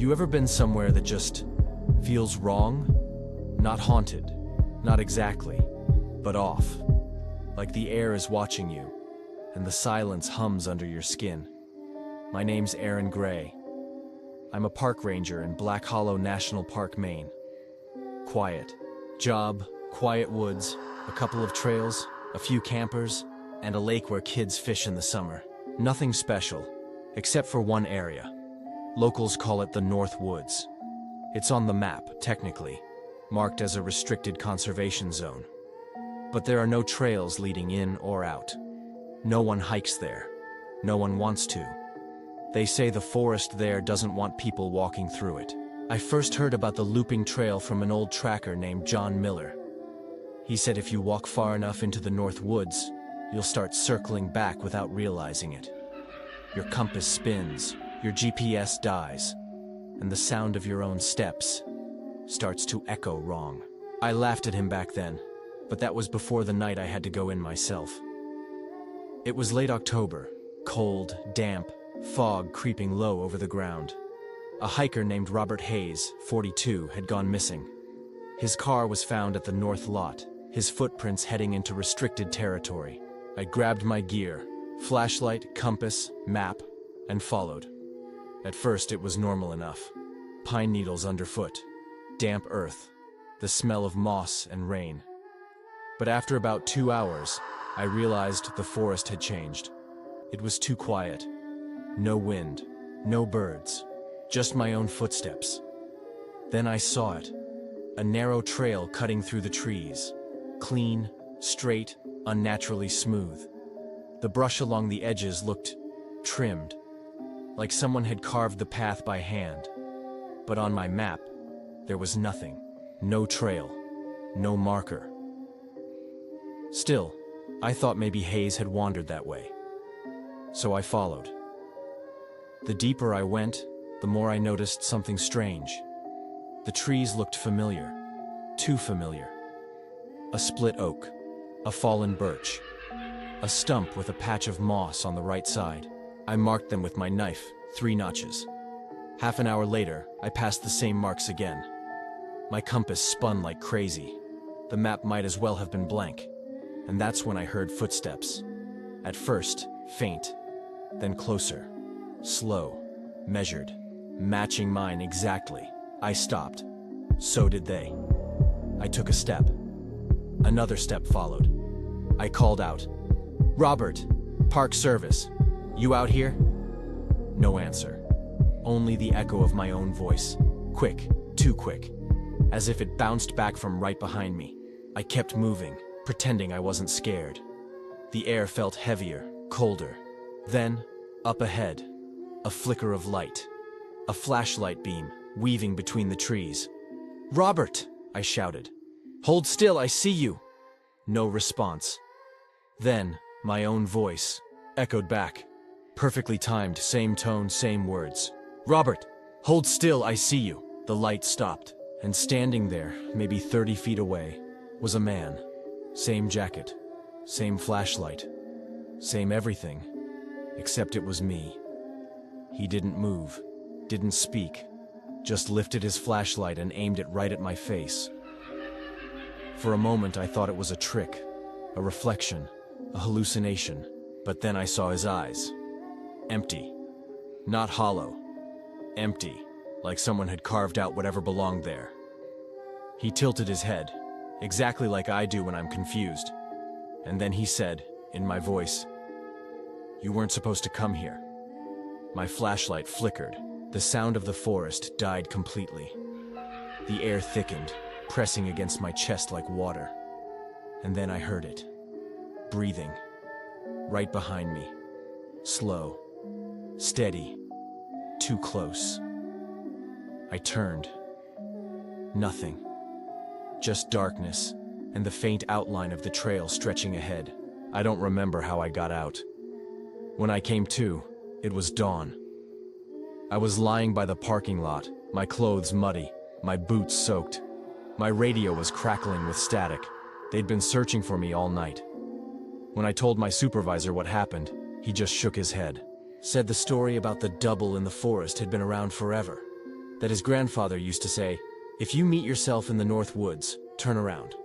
you ever been somewhere that just feels wrong? Not haunted, not exactly, but off. Like the air is watching you, and the silence hums under your skin. My name's Aaron Gray. I'm a park ranger in Black Hollow National Park, Maine. Quiet. Job, quiet woods, a couple of trails, a few campers, and a lake where kids fish in the summer. Nothing special, except for one area. Locals call it the North Woods. It's on the map, technically, marked as a restricted conservation zone. But there are no trails leading in or out. No one hikes there. No one wants to. They say the forest there doesn't want people walking through it. I first heard about the looping trail from an old tracker named John Miller. He said if you walk far enough into the North Woods, you'll start circling back without realizing it. Your compass spins, your GPS dies, and the sound of your own steps starts to echo wrong. I laughed at him back then, but that was before the night I had to go in myself. It was late October, cold, damp, fog creeping low over the ground. A hiker named Robert Hayes, 42, had gone missing. His car was found at the north lot, his footprints heading into restricted territory. I grabbed my gear, flashlight, compass, map, and followed. At first it was normal enough. Pine needles underfoot, damp earth, the smell of moss and rain. But after about 2 hours, I realized the forest had changed. It was too quiet. No wind, no birds, just my own footsteps. Then I saw it, a narrow trail cutting through the trees, clean, straight, unnaturally smooth. The brush along the edges looked trimmed, like someone had carved the path by hand. But on my map, there was nothing, no trail, no marker. Still, I thought maybe Hayes had wandered that way. So I followed. The deeper I went, the more I noticed something strange. The trees looked familiar, too familiar. A split oak, a fallen birch, a stump with a patch of moss on the right side. I marked them with my knife, 3 notches. Half an hour later, I passed the same marks again. My compass spun like crazy. The map might as well have been blank. And that's when I heard footsteps. At first, faint, then closer, slow, measured, matching mine exactly. I stopped. So did they. I took a step. Another step followed. I called out, "Robert, Park Service, you out here?" No answer. Only the echo of my own voice. Quick, too quick. As if it bounced back from right behind me. I kept moving, pretending I wasn't scared. The air felt heavier, colder. Then, up ahead, a flicker of light. A flashlight beam, weaving between the trees. "Robert!" I shouted. "Hold still, I see you!" No response. Then, my own voice echoed back. Perfectly timed, same tone, same words. "Robert, hold still, I see you." The light stopped, and standing there, maybe 30 feet away, was a man. Same jacket, same flashlight, same everything, except it was me. He didn't move, didn't speak, just lifted his flashlight and aimed it right at my face. For a moment I thought it was a trick, a reflection, a hallucination, but then I saw his eyes. Empty. Not hollow. Empty, like someone had carved out whatever belonged there. He tilted his head, exactly like I do when I'm confused. And then he said, in my voice, "You weren't supposed to come here." My flashlight flickered. The sound of the forest died completely. The air thickened, pressing against my chest like water. And then I heard it. Breathing. Right behind me. Slow. Steady. Too close. I turned. Nothing. Just darkness, and the faint outline of the trail stretching ahead. I don't remember how I got out. When I came to, it was dawn. I was lying by the parking lot, my clothes muddy, my boots soaked. My radio was crackling with static. They'd been searching for me all night. When I told my supervisor what happened, he just shook his head. Said the story about the double in the forest had been around forever. that his grandfather used to say, "If you meet yourself in the North Woods, turn around,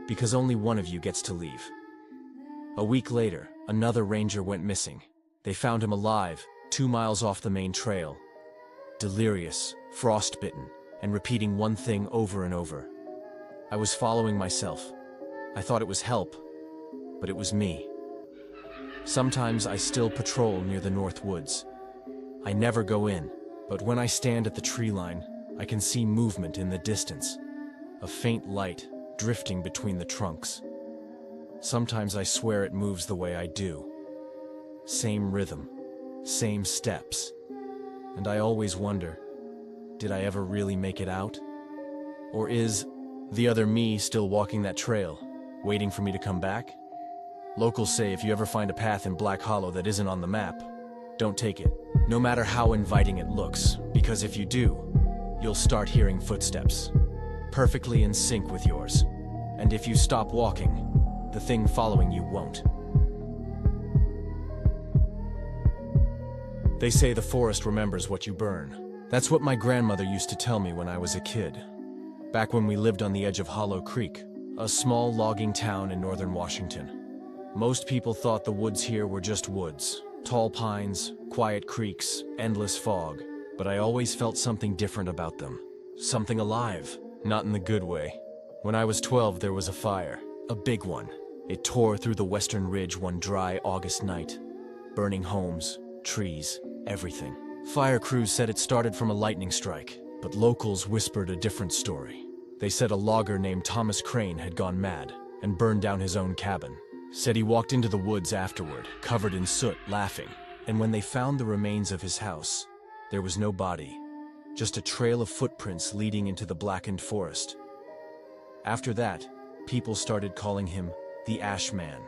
because only one of you gets to leave." A week later, another ranger went missing. They found him alive, 2 miles off the main trail. Delirious, frostbitten, and repeating one thing over and over. I was following myself. I thought it was help, but it was me. Sometimes I still patrol near the North Woods. I never go in, but when I stand at the tree line, I can see movement in the distance. A faint light drifting between the trunks. Sometimes I swear it moves the way I do. Same rhythm, same steps. And I always wonder, did I ever really make it out? Or is the other me still walking that trail, waiting for me to come back? Locals say if you ever find a path in Black Hollow that isn't on the map, don't take it, no matter how inviting it looks, because if you do, you'll start hearing footsteps, perfectly in sync with yours. And if you stop walking, the thing following you won't. They say the forest remembers what you burn. That's what my grandmother used to tell me when I was a kid. Back when we lived on the edge of Hollow Creek, a small logging town in northern Washington. Most people thought the woods here were just woods. Tall pines, quiet creeks, endless fog. But I always felt something different about them. Something alive, not in the good way. When I was 12, there was a fire. A big one. It tore through the western ridge one dry August night, burning homes, trees, everything. Fire crews said it started from a lightning strike, but locals whispered a different story. They said a logger named Thomas Crane had gone mad and burned down his own cabin. Said he walked into the woods afterward, covered in soot, laughing. And when they found the remains of his house, there was no body, just a trail of footprints leading into the blackened forest. After that, people started calling him the Ash Man.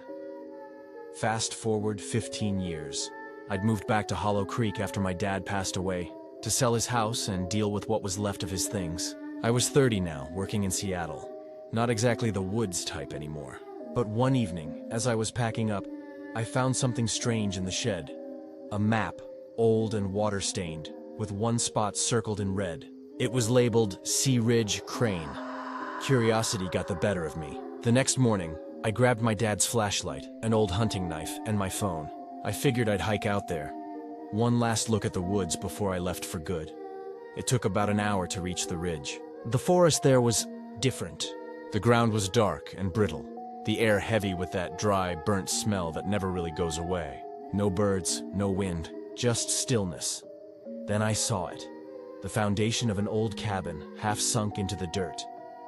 Fast forward 15 years. I'd moved back to Hollow Creek after my dad passed away, to sell his house and deal with what was left of his things. I was 30 now, working in Seattle. Not exactly the woods type anymore. But one evening, as I was packing up, I found something strange in the shed. A map, old and water-stained, with one spot circled in red. It was labeled Sea Ridge Crane. Curiosity got the better of me. The next morning, I grabbed my dad's flashlight, an old hunting knife, and my phone. I figured I'd hike out there. One last look at the woods before I left for good. It took about an hour to reach the ridge. The forest there was different. The ground was dark and brittle. The air heavy with that dry, burnt smell that never really goes away. No birds, no wind, just stillness. Then I saw it. The foundation of an old cabin, half sunk into the dirt.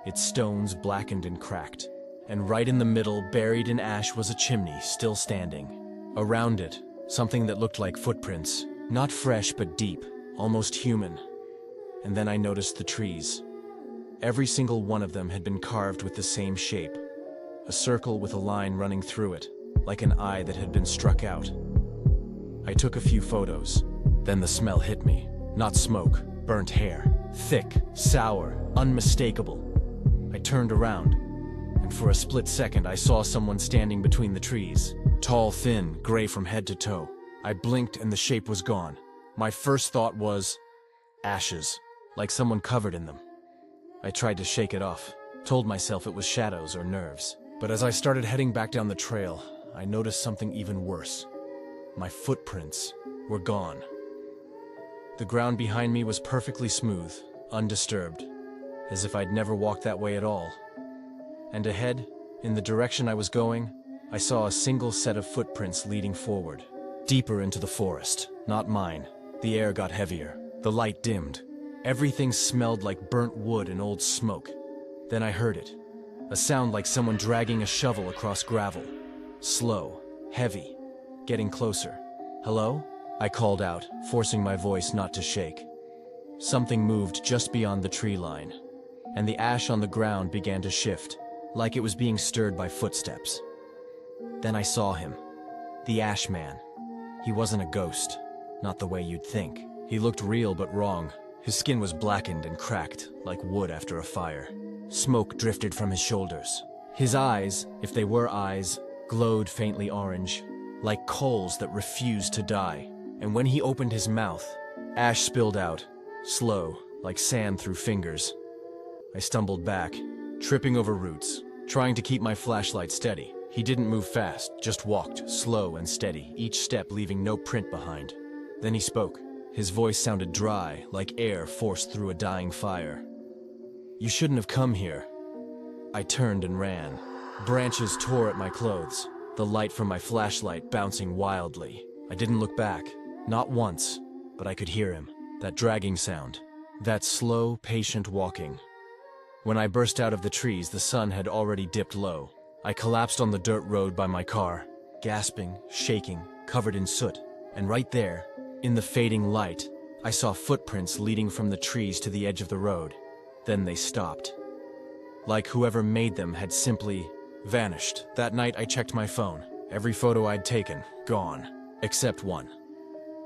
Its stones blackened and cracked. And right in the middle, buried in ash, was a chimney, still standing. Around it, something that looked like footprints. Not fresh, but deep, almost human. And then I noticed the trees. Every single one of them had been carved with the same shape. A circle with a line running through it, like an eye that had been struck out. I took a few photos. Then the smell hit me. Not smoke, burnt hair. Thick, sour, unmistakable. I turned around, and for a split second I saw someone standing between the trees. Tall, thin, gray from head to toe. I blinked and the shape was gone. My first thought was ashes, like someone covered in them. I tried to shake it off, told myself it was shadows or nerves. But as I started heading back down the trail, I noticed something even worse. My footprints were gone. The ground behind me was perfectly smooth, undisturbed, as if I'd never walked that way at all. And ahead, in the direction I was going, I saw a single set of footprints leading forward, deeper into the forest, not mine. The air got heavier, the light dimmed. Everything smelled like burnt wood and old smoke. Then I heard it. A sound like someone dragging a shovel across gravel. Slow, heavy, getting closer. "Hello?" I called out, forcing my voice not to shake. Something moved just beyond the tree line, and the ash on the ground began to shift, like it was being stirred by footsteps. Then I saw him. The Ash Man. He wasn't a ghost, not the way you'd think. He looked real but wrong. His skin was blackened and cracked, like wood after a fire. Smoke drifted from his shoulders. His eyes, if they were eyes, glowed faintly orange, like coals that refused to die. And when he opened his mouth, ash spilled out, slow, like sand through fingers. I stumbled back, tripping over roots, trying to keep my flashlight steady. He didn't move fast, just walked, slow and steady, each step leaving no print behind. Then he spoke. His voice sounded dry, like air forced through a dying fire. "You shouldn't have come here." I turned and ran. Branches tore at my clothes, the light from my flashlight bouncing wildly. I didn't look back, not once, but I could hear him. That dragging sound, that slow, patient walking. When I burst out of the trees, the sun had already dipped low. I collapsed on the dirt road by my car, gasping, shaking, covered in soot. And right there, in the fading light, I saw footprints leading from the trees to the edge of the road. Then they stopped. Like whoever made them had simply vanished. That night I checked my phone. Every photo I'd taken, gone. Except one.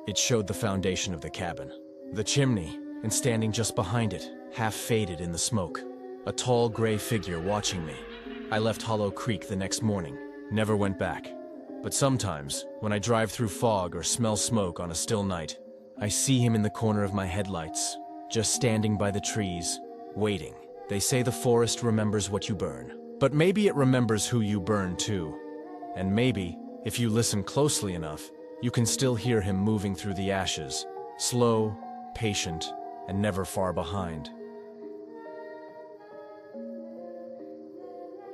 It showed the foundation of the cabin. The chimney, and standing just behind it, half faded in the smoke. A tall gray figure watching me. I left Hollow Creek the next morning. Never went back. But sometimes, when I drive through fog or smell smoke on a still night, I see him in the corner of my headlights, just standing by the trees, waiting. They say the forest remembers what you burn. But maybe it remembers who you burn too. And maybe, if you listen closely enough, you can still hear him moving through the ashes, slow, patient, and never far behind.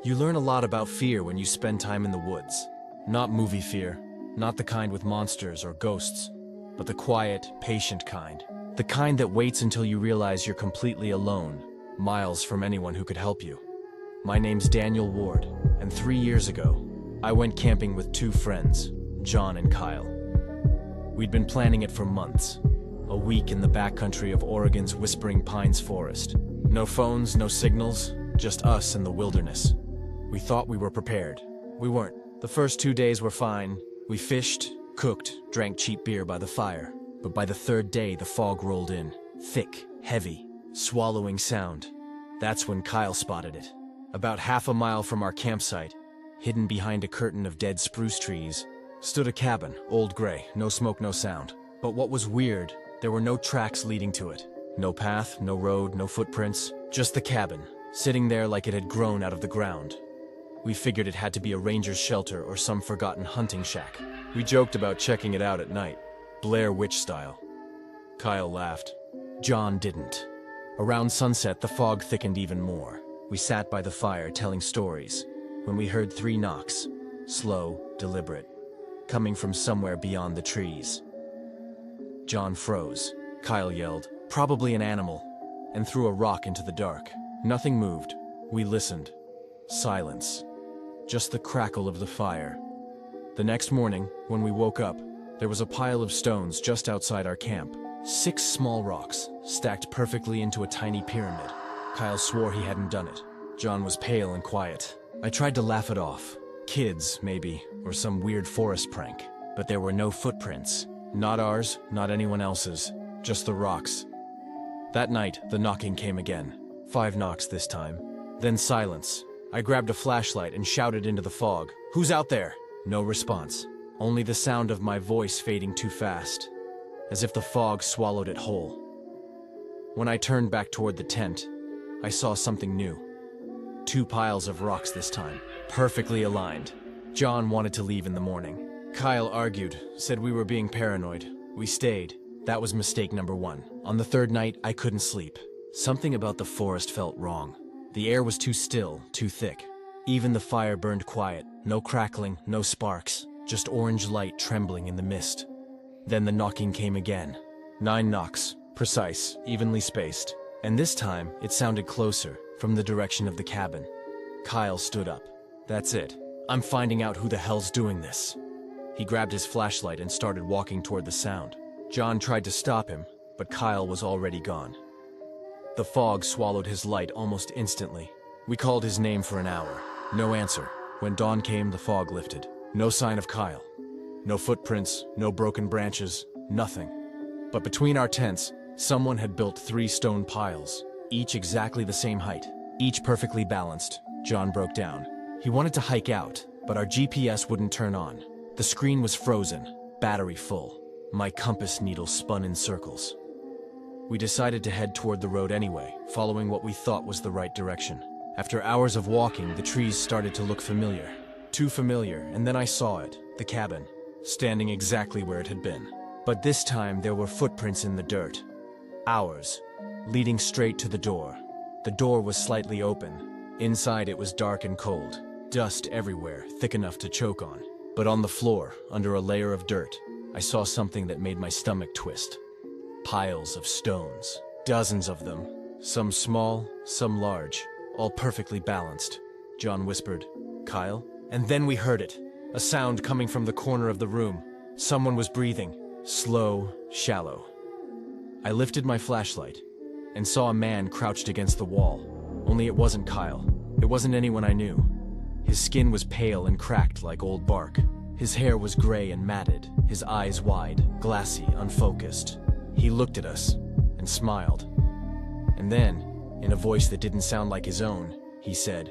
You learn a lot about fear when you spend time in the woods. Not movie fear, not the kind with monsters or ghosts, but the quiet, patient kind. The kind that waits until you realize you're completely alone, miles from anyone who could help you. My name's Daniel Ward, and 3 years ago, I went camping with 2 friends, John and Kyle. We'd been planning it for months. A week in the backcountry of Oregon's Whispering Pines forest. No phones, no signals, just us and the wilderness. We thought we were prepared. We weren't. The first 2 days were fine. We fished, cooked, drank cheap beer by the fire. But by the 3rd day, the fog rolled in. Thick, heavy, swallowing sound. That's when Kyle spotted it. About half a mile from our campsite, hidden behind a curtain of dead spruce trees, stood a cabin, old gray, no smoke, no sound. But what was weird, there were no tracks leading to it. No path, no road, no footprints, just the cabin, sitting there like it had grown out of the ground. We figured it had to be a ranger's shelter or some forgotten hunting shack. We joked about checking it out at night, Blair Witch style. Kyle laughed. John didn't. Around sunset, the fog thickened even more. We sat by the fire telling stories when we heard 3 knocks, slow, deliberate, coming from somewhere beyond the trees. John froze. Kyle yelled, "Probably an animal," and threw a rock into the dark. Nothing moved. We listened. Silence. Just the crackle of the fire. The next morning, when we woke up, there was a pile of stones just outside our camp. 6 small rocks, stacked perfectly into a tiny pyramid. Kyle swore he hadn't done it. John was pale and quiet. I tried to laugh it off. Kids, maybe, or some weird forest prank. But there were no footprints. Not ours, not anyone else's. Just the rocks. That night, the knocking came again. 5 knocks this time. Then silence. I grabbed a flashlight and shouted into the fog, "Who's out there?" No response. Only the sound of my voice fading too fast, as if the fog swallowed it whole. When I turned back toward the tent, I saw something new. 2 piles of rocks this time, perfectly aligned. John wanted to leave in the morning. Kyle argued, said we were being paranoid. We stayed. That was mistake number 1. On the 3rd night, I couldn't sleep. Something about the forest felt wrong. The air was too still, too thick. Even the fire burned quiet. No crackling, no sparks. Just orange light trembling in the mist. Then the knocking came again. 9 knocks, precise, evenly spaced. And this time, it sounded closer, from the direction of the cabin. Kyle stood up. "That's it. I'm finding out who the hell's doing this." He grabbed his flashlight and started walking toward the sound. John tried to stop him, but Kyle was already gone. The fog swallowed his light almost instantly. We called his name for an hour. No answer. When dawn came, the fog lifted. No sign of Kyle. No footprints, no broken branches, nothing. But between our tents, someone had built 3 stone piles, each exactly the same height, each perfectly balanced. John broke down. He wanted to hike out, but our GPS wouldn't turn on. The screen was frozen, battery full. My compass needle spun in circles. We decided to head toward the road anyway, following what we thought was the right direction. After hours of walking, the trees started to look familiar. Too familiar, and then I saw it, the cabin, standing exactly where it had been. But this time there were footprints in the dirt. Ours, leading straight to the door. The door was slightly open. Inside it was dark and cold. Dust everywhere, thick enough to choke on. But on the floor, under a layer of dirt, I saw something that made my stomach twist. Piles of stones. Dozens of them. Some small, some large. All perfectly balanced. John whispered, "Kyle?" And then we heard it. A sound coming from the corner of the room. Someone was breathing. Slow, shallow. I lifted my flashlight and saw a man crouched against the wall. Only it wasn't Kyle. It wasn't anyone I knew. His skin was pale and cracked like old bark. His hair was gray and matted, his eyes wide, glassy, unfocused. He looked at us and smiled. And then, in a voice that didn't sound like his own, he said,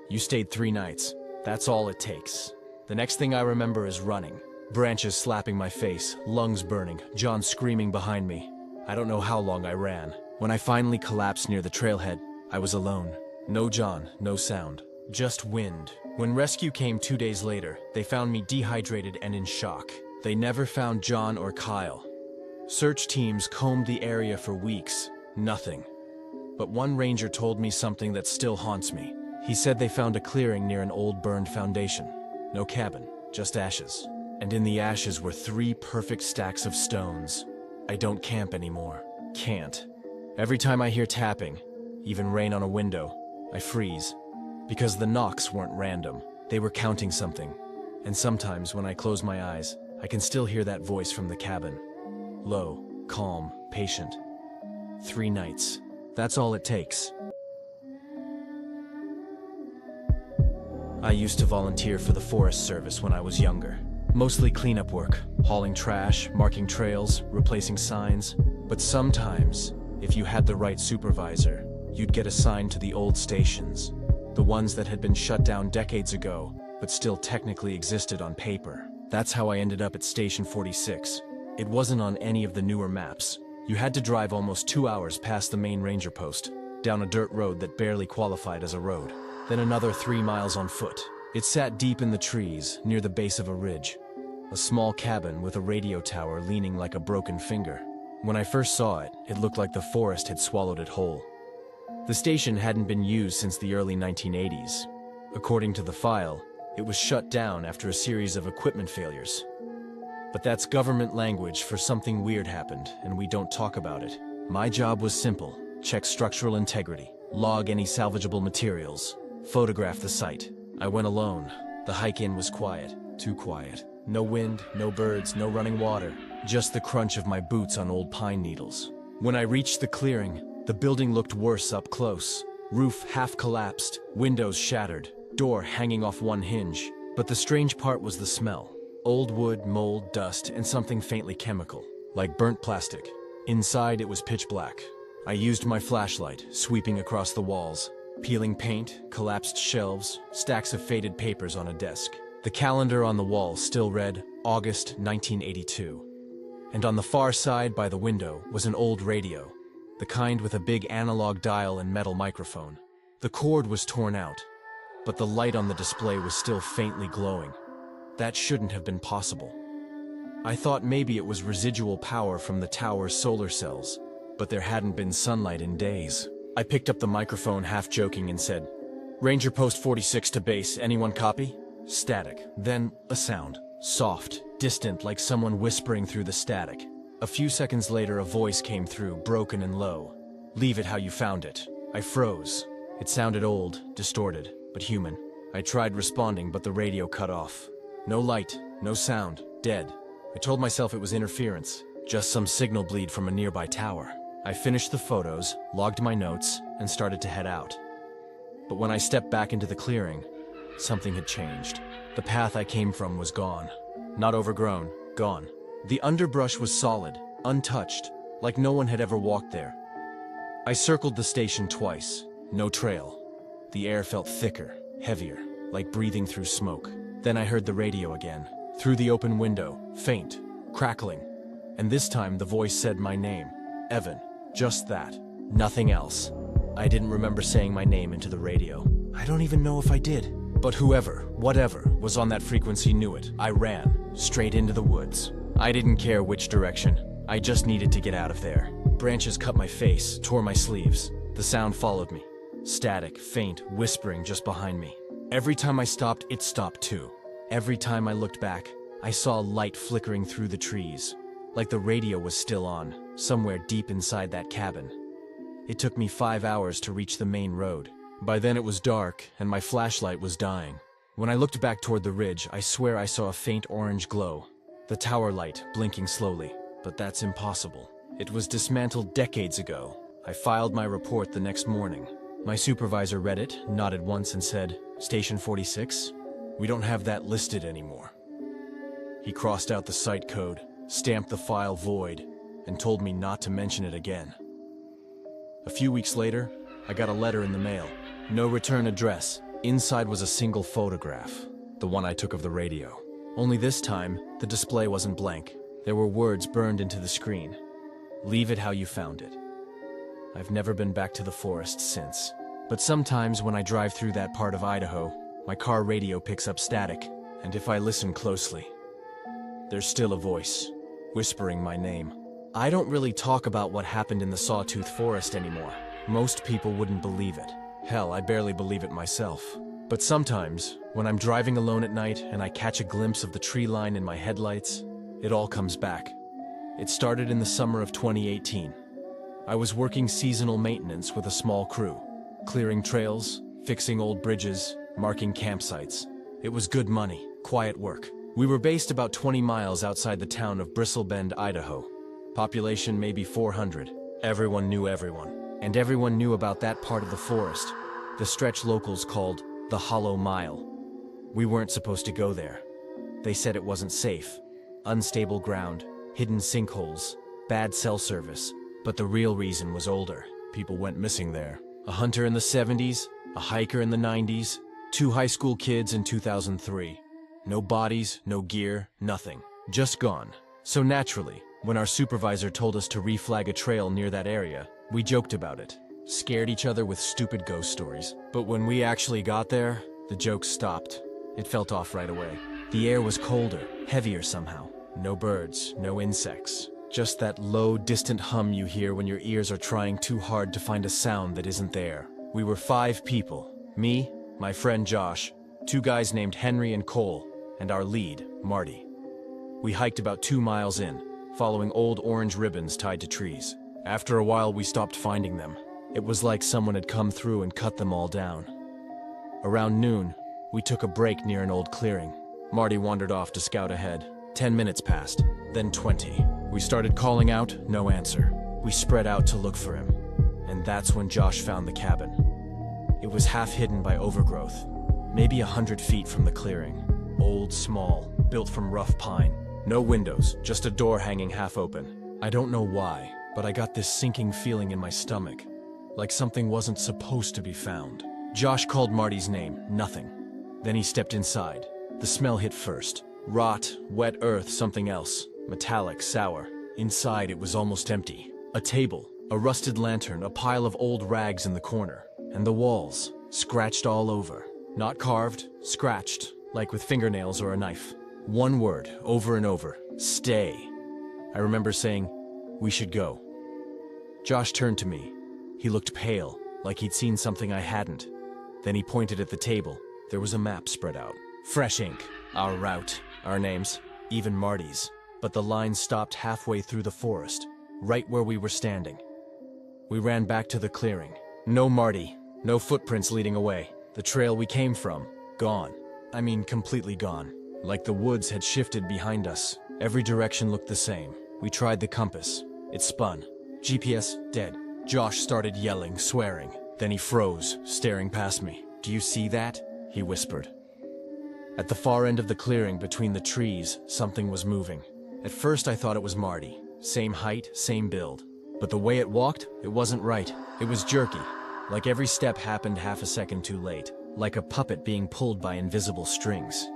"You stayed 3 nights. That's all it takes." The next thing I remember is running. Branches slapping my face, lungs burning, John screaming behind me. I don't know how long I ran. When I finally collapsed near the trailhead, I was alone. No John, no sound. Just wind. When rescue came 2 days later, they found me dehydrated and in shock. They never found John or Kyle. Search teams combed the area for weeks. Nothing. But one ranger told me something that still haunts me. He said they found a clearing near an old burned foundation. No cabin, just ashes. And in the ashes were 3 perfect stacks of stones. I don't camp anymore. Can't. Every time I hear tapping, even rain on a window, I freeze. Because the knocks weren't random. They were counting something. And sometimes when I close my eyes, I can still hear that voice from the cabin. Low, calm, patient. 3 nights. That's all it takes. I used to volunteer for the Forest Service when I was younger. Mostly cleanup work, hauling trash, marking trails, replacing signs. But sometimes, if you had the right supervisor, you'd get assigned to the old stations. The ones that had been shut down decades ago, but still technically existed on paper. That's how I ended up at Station 46. It wasn't on any of the newer maps. You had to drive almost 2 hours past the main ranger post, down a dirt road that barely qualified as a road. Then another 3 miles on foot. It sat deep in the trees, near the base of a ridge. A small cabin with a radio tower leaning like a broken finger. When I first saw it, it looked like the forest had swallowed it whole. The station hadn't been used since the early 1980s. According to the file, it was shut down after a series of equipment failures. But that's government language for something weird happened, and we don't talk about it. My job was simple: check structural integrity, log any salvageable materials, photograph the site. I went alone. The hike in was quiet, too quiet. No wind, no birds, no running water, just the crunch of my boots on old pine needles. When I reached the clearing, the building looked worse up close. Roof half collapsed, windows shattered, door hanging off one hinge. But the strange part was the smell. Old wood, mold, dust, and something faintly chemical, like burnt plastic. Inside it was pitch black. I used my flashlight, sweeping across the walls, peeling paint, collapsed shelves, stacks of faded papers on a desk. The calendar on the wall still read August 1982. And on the far side by the window was an old radio, the kind with a big analog dial and metal microphone. The cord was torn out, but the light on the display was still faintly glowing. That shouldn't have been possible. I thought maybe it was residual power from the tower's solar cells, but there hadn't been sunlight in days. I picked up the microphone half joking and said, "Ranger Post 46 to base, anyone copy?" Static. Then a sound. Soft, distant, like someone whispering through the static. A few seconds later, a voice came through, broken and low. "Leave it how you found it." I froze. It sounded old, distorted, but human. I tried responding, but the radio cut off. No light, no sound, dead. I told myself it was interference, just some signal bleed from a nearby tower. I finished the photos, logged my notes, and started to head out. But when I stepped back into the clearing, something had changed. The path I came from was gone. Not overgrown, gone. The underbrush was solid, untouched, like no one had ever walked there. I circled the station twice. No trail. The air felt thicker, heavier, like breathing through smoke. Then I heard the radio again, through the open window, faint, crackling. And this time the voice said my name, Evan. Just that. Nothing else. I didn't remember saying my name into the radio. I don't even know if I did. But whoever, whatever, was on that frequency knew it. I ran, straight into the woods. I didn't care which direction. I just needed to get out of there. Branches cut my face, tore my sleeves. The sound followed me. Static, faint, whispering just behind me. Every time I stopped, it stopped too. Every time I looked back, I saw a light flickering through the trees, like the radio was still on, somewhere deep inside that cabin. It took me 5 hours to reach the main road. By then it was dark, and my flashlight was dying. When I looked back toward the ridge, I swear I saw a faint orange glow. The tower light, blinking slowly. But that's impossible. It was dismantled decades ago. I filed my report the next morning. My supervisor read it, nodded once and said, "Station 46? We don't have that listed anymore." He crossed out the site code, stamped the file void, and told me not to mention it again. A few weeks later, I got a letter in the mail. No return address. Inside was a single photograph, the one I took of the radio. Only this time, the display wasn't blank. There were words burned into the screen. "Leave it how you found it." I've never been back to the forest since. But sometimes when I drive through that part of Idaho, my car radio picks up static, and if I listen closely, there's still a voice, whispering my name. I don't really talk about what happened in the Sawtooth Forest anymore. Most people wouldn't believe it. Hell, I barely believe it myself. But sometimes, when I'm driving alone at night and I catch a glimpse of the tree line in my headlights, it all comes back. It started in the summer of 2018. I was working seasonal maintenance with a small crew, clearing trails, fixing old bridges, marking campsites. It was good money, quiet work. We were based about 20 miles outside the town of Bristlebend, Idaho. Population maybe 400. Everyone knew everyone. And everyone knew about that part of the forest, the stretch locals called the Hollow Mile. We weren't supposed to go there. They said it wasn't safe. Unstable ground, hidden sinkholes, bad cell service. But the real reason was older. People went missing there. A hunter in the 70s, a hiker in the 90s, 2 high school kids in 2003. No bodies, no gear, nothing. Just gone. So naturally, when our supervisor told us to reflag a trail near that area, we joked about it, scared each other with stupid ghost stories. But when we actually got there, the jokes stopped. It felt off right away. The air was colder, heavier somehow. No birds, no insects. Just that low, distant hum you hear when your ears are trying too hard to find a sound that isn't there. We were 5 people. Me, my friend Josh, 2 guys named Henry and Cole, and our lead, Marty. We hiked about 2 miles in, following old orange ribbons tied to trees. After a while, we stopped finding them. It was like someone had come through and cut them all down. Around noon, we took a break near an old clearing. Marty wandered off to scout ahead. 10 minutes passed, then 20. We started calling out, no answer. We spread out to look for him. And that's when Josh found the cabin. It was half hidden by overgrowth, maybe 100 feet from the clearing. Old, small, built from rough pine. No windows, just a door hanging half open. I don't know why, but I got this sinking feeling in my stomach, like something wasn't supposed to be found. Josh called Marty's name, nothing. Then he stepped inside. The smell hit first. Rot, wet earth, something else. Metallic, sour. Inside it was almost empty. A table, a rusted lantern, a pile of old rags in the corner. And the walls, scratched all over. Not carved, scratched, like with fingernails or a knife. One word, over and over, stay. I remember saying, "We should go." Josh turned to me. He looked pale, like he'd seen something I hadn't. Then he pointed at the table. There was a map spread out. Fresh ink, our route, our names, even Marty's. But the line stopped halfway through the forest, right where we were standing. We ran back to the clearing. No Marty, no footprints leading away. The trail we came from, gone. I mean, completely gone. Like the woods had shifted behind us. Every direction looked the same. We tried the compass. It spun. GPS, dead. Josh started yelling, swearing. Then he froze, staring past me. "Do you see that?" he whispered. At the far end of the clearing between the trees, something was moving. At first I thought it was Marty. Same height, same build. But the way it walked, it wasn't right. It was jerky. Like every step happened half a second too late. Like a puppet being pulled by invisible strings.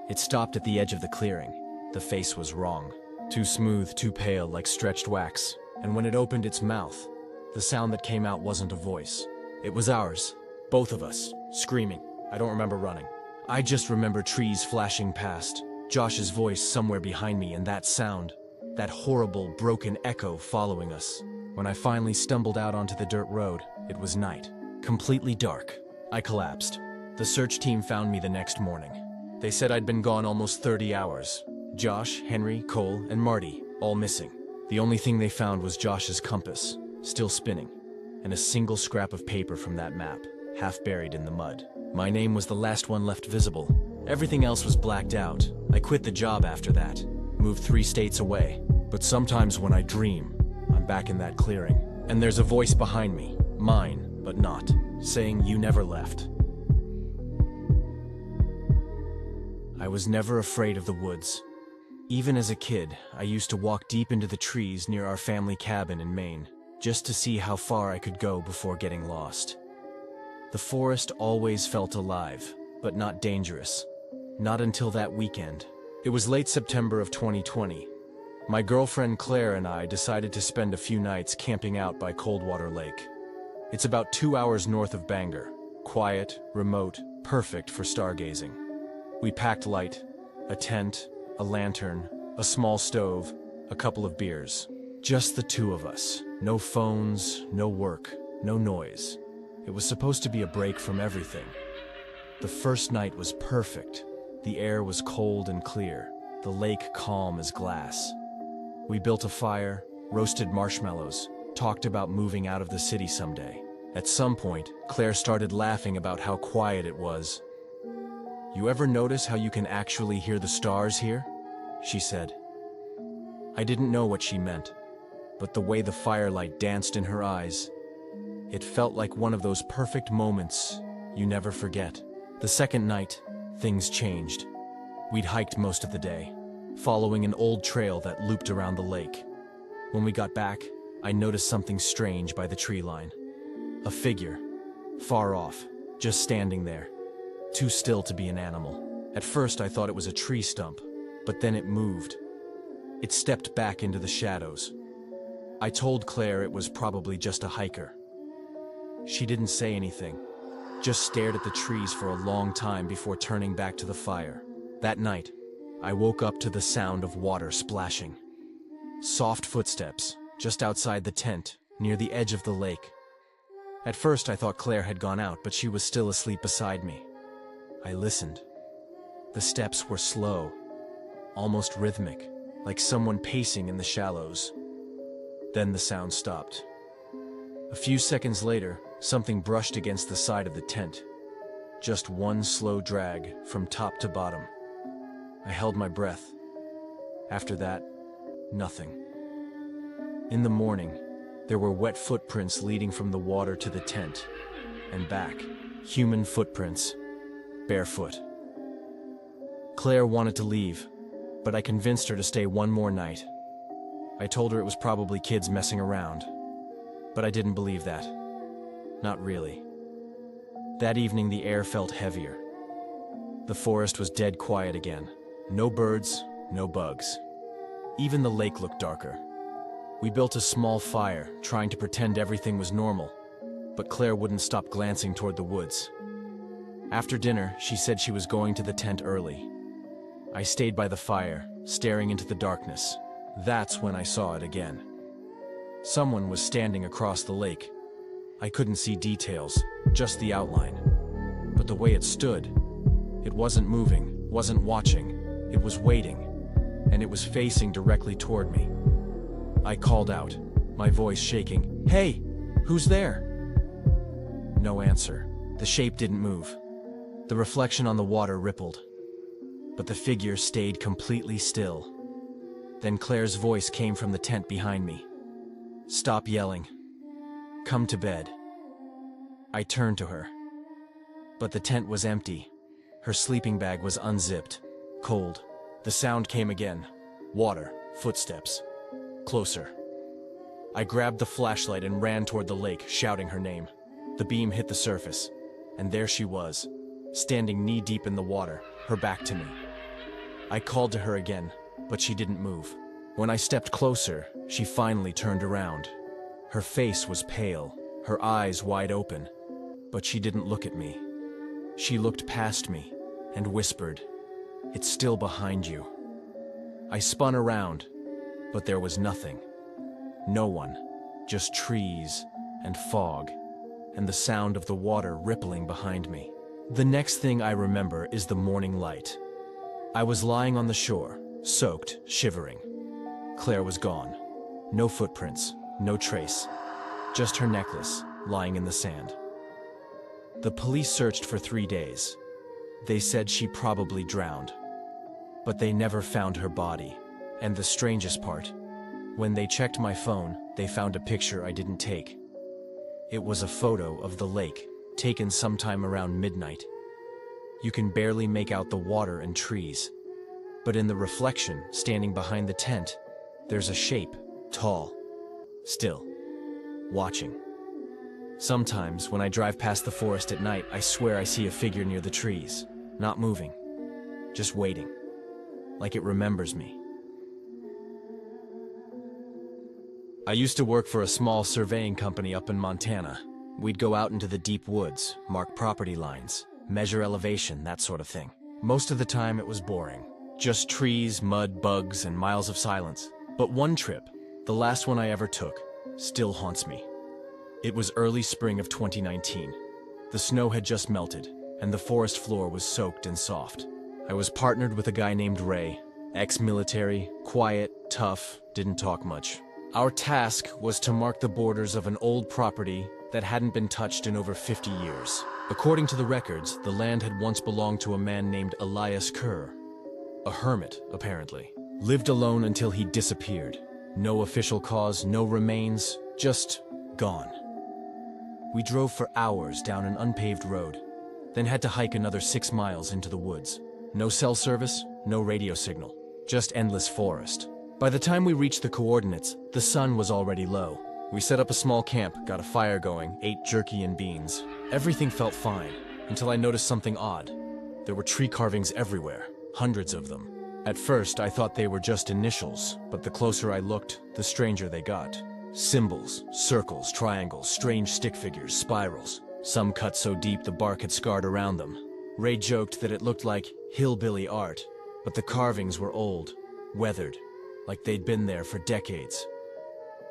It stopped at the edge of the clearing. The face was wrong. Too smooth, too pale, like stretched wax. and when it opened its mouth, the sound that came out wasn't a voice. It was ours, both of us, screaming. I don't remember running. I just remember trees flashing past, Josh's voice somewhere behind me, and that sound, that horrible, broken echo following us. When I finally stumbled out onto the dirt road, it was night, completely dark. I collapsed. The search team found me the next morning. They said I'd been gone almost 30 hours. Josh, Henry, Cole, and Marty, all missing. The only thing they found was Josh's compass, still spinning, and a single scrap of paper from that map, half buried in the mud. My name was the last one left visible. Everything else was blacked out. I quit the job after that, moved 3 states away. But sometimes when I dream, I'm back in that clearing, and there's a voice behind me, mine, but not, saying you never left. I was never afraid of the woods. Even as a kid, I used to walk deep into the trees near our family cabin in Maine, just to see how far I could go before getting lost. The forest always felt alive, but not dangerous. Not until that weekend. It was late September of 2020. My girlfriend Claire and I decided to spend a few nights camping out by Coldwater Lake. It's about 2 hours north of Bangor. Quiet, remote, perfect for stargazing. We packed light, a tent, a lantern, a small stove, a couple of beers. Just the 2 of us. No phones, no work, no noise. It was supposed to be a break from everything. The first night was perfect. The air was cold and clear, the lake calm as glass. We built a fire, roasted marshmallows, talked about moving out of the city someday. At some point, Claire started laughing about how quiet it was. "You ever notice how you can actually hear the stars here?" she said. I didn't know what she meant, but the way the firelight danced in her eyes, it felt like one of those perfect moments you never forget. The second night, things changed. We'd hiked most of the day, following an old trail that looped around the lake. When we got back, I noticed something strange by the tree line. A figure, far off, just standing there, too still to be an animal. At first I thought it was a tree stump, but then it moved. It stepped back into the shadows. I told Claire it was probably just a hiker. She didn't say anything, just stared at the trees for a long time before turning back to the fire. That night, I woke up to the sound of water splashing. Soft footsteps, just outside the tent, near the edge of the lake. At first I thought Claire had gone out, but she was still asleep beside me. I listened. The steps were slow, almost rhythmic, like someone pacing in the shallows. Then the sound stopped. A few seconds later, something brushed against the side of the tent. Just one slow drag from top to bottom. I held my breath. After that, nothing. In the morning, there were wet footprints leading from the water to the tent and back. Human footprints, barefoot. Claire wanted to leave, but I convinced her to stay one more night. I told her it was probably kids messing around, but I didn't believe that. Not really. That evening the air felt heavier. The forest was dead quiet again. No birds, no bugs. Even the lake looked darker. We built a small fire, trying to pretend everything was normal, but Claire wouldn't stop glancing toward the woods. After dinner, she said she was going to the tent early. I stayed by the fire, staring into the darkness. That's when I saw it again. Someone was standing across the lake. I couldn't see details, just the outline. But the way it stood, it wasn't moving, wasn't watching, it was waiting, and it was facing directly toward me. I called out, my voice shaking, "Hey, who's there?" No answer. The shape didn't move. The reflection on the water rippled, but the figure stayed completely still. Then Claire's voice came from the tent behind me. "Stop yelling. Come to bed." I turned to her, but the tent was empty. Her sleeping bag was unzipped, cold. The sound came again. Water, footsteps. Closer. I grabbed the flashlight and ran toward the lake, shouting her name. The beam hit the surface, and there she was, standing knee-deep in the water, her back to me. I called to her again, but she didn't move. When I stepped closer, she finally turned around. Her face was pale, her eyes wide open, but she didn't look at me. She looked past me and whispered, "It's still behind you." I spun around, but there was nothing. No one, just trees and fog, and the sound of the water rippling behind me. The next thing I remember is the morning light. I was lying on the shore, soaked, shivering. Claire was gone. No footprints, no trace. Just her necklace, lying in the sand. The police searched for 3 days. They said she probably drowned. But they never found her body. And the strangest part, when they checked my phone, they found a picture I didn't take. It was a photo of the lake, taken sometime around midnight. You can barely make out the water and trees. But in the reflection, standing behind the tent, there's a shape, tall, still, watching. Sometimes, when I drive past the forest at night, I swear I see a figure near the trees, not moving, just waiting, like it remembers me. I used to work for a small surveying company up in Montana. We'd go out into the deep woods, mark property lines, measure elevation, that sort of thing. Most of the time it was boring. Just trees, mud, bugs, and miles of silence. But one trip, the last one I ever took, still haunts me. It was early spring of 2019. The snow had just melted, and the forest floor was soaked and soft. I was partnered with a guy named Ray, ex-military, quiet, tough, didn't talk much. Our task was to mark the borders of an old property that hadn't been touched in over 50 years. According to the records, the land had once belonged to a man named Elias Kerr. A hermit, apparently. Lived alone until he disappeared. No official cause, no remains, just gone. We drove for hours down an unpaved road, then had to hike another 6 miles into the woods. No cell service, no radio signal, just endless forest. By the time we reached the coordinates, the sun was already low. We set up a small camp, got a fire going, ate jerky and beans. Everything felt fine, until I noticed something odd. There were tree carvings everywhere, hundreds of them. At first, I thought they were just initials, but the closer I looked, the stranger they got. Symbols, circles, triangles, strange stick figures, spirals. Some cut so deep the bark had scarred around them. Ray joked that it looked like hillbilly art, but the carvings were old, weathered, like they'd been there for decades.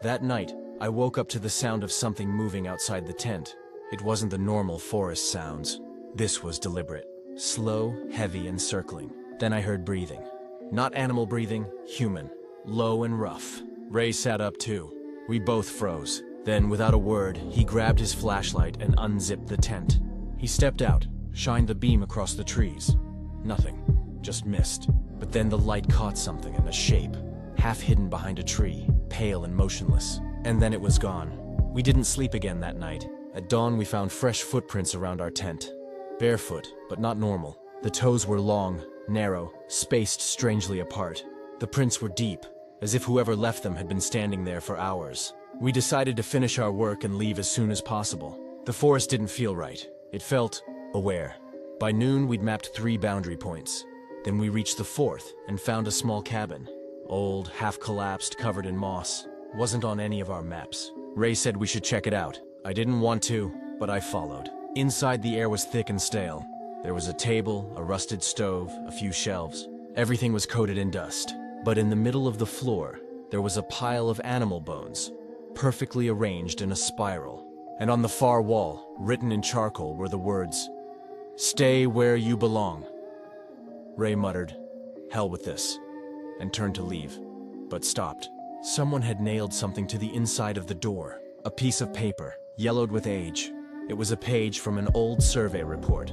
That night, I woke up to the sound of something moving outside the tent. It wasn't the normal forest sounds. This was deliberate, slow, heavy, and circling. Then I heard breathing. Not animal breathing, human, low and rough. Ray sat up too. We both froze. Then, without a word, he grabbed his flashlight and unzipped the tent. He stepped out, shined the beam across the trees. Nothing, just mist. But then the light caught something in a shape, half hidden behind a tree, pale and motionless. And then it was gone. We didn't sleep again that night. At dawn, we found fresh footprints around our tent. Barefoot, but not normal. The toes were long, narrow, spaced strangely apart. The prints were deep, as if whoever left them had been standing there for hours. We decided to finish our work and leave as soon as possible. The forest didn't feel right. It felt aware. By noon, we'd mapped 3 boundary points. Then we reached the 4th and found a small cabin. Old, half-collapsed, covered in moss. Wasn't on any of our maps. Ray said we should check it out. I didn't want to, but I followed. Inside, the air was thick and stale. There was a table, a rusted stove, a few shelves. Everything was coated in dust. But in the middle of the floor, there was a pile of animal bones, perfectly arranged in a spiral. And on the far wall, written in charcoal, were the words, "Stay where you belong." Ray muttered, "Hell with this," and turned to leave, but stopped. Someone had nailed something to the inside of the door, a piece of paper, yellowed with age. It was a page from an old survey report,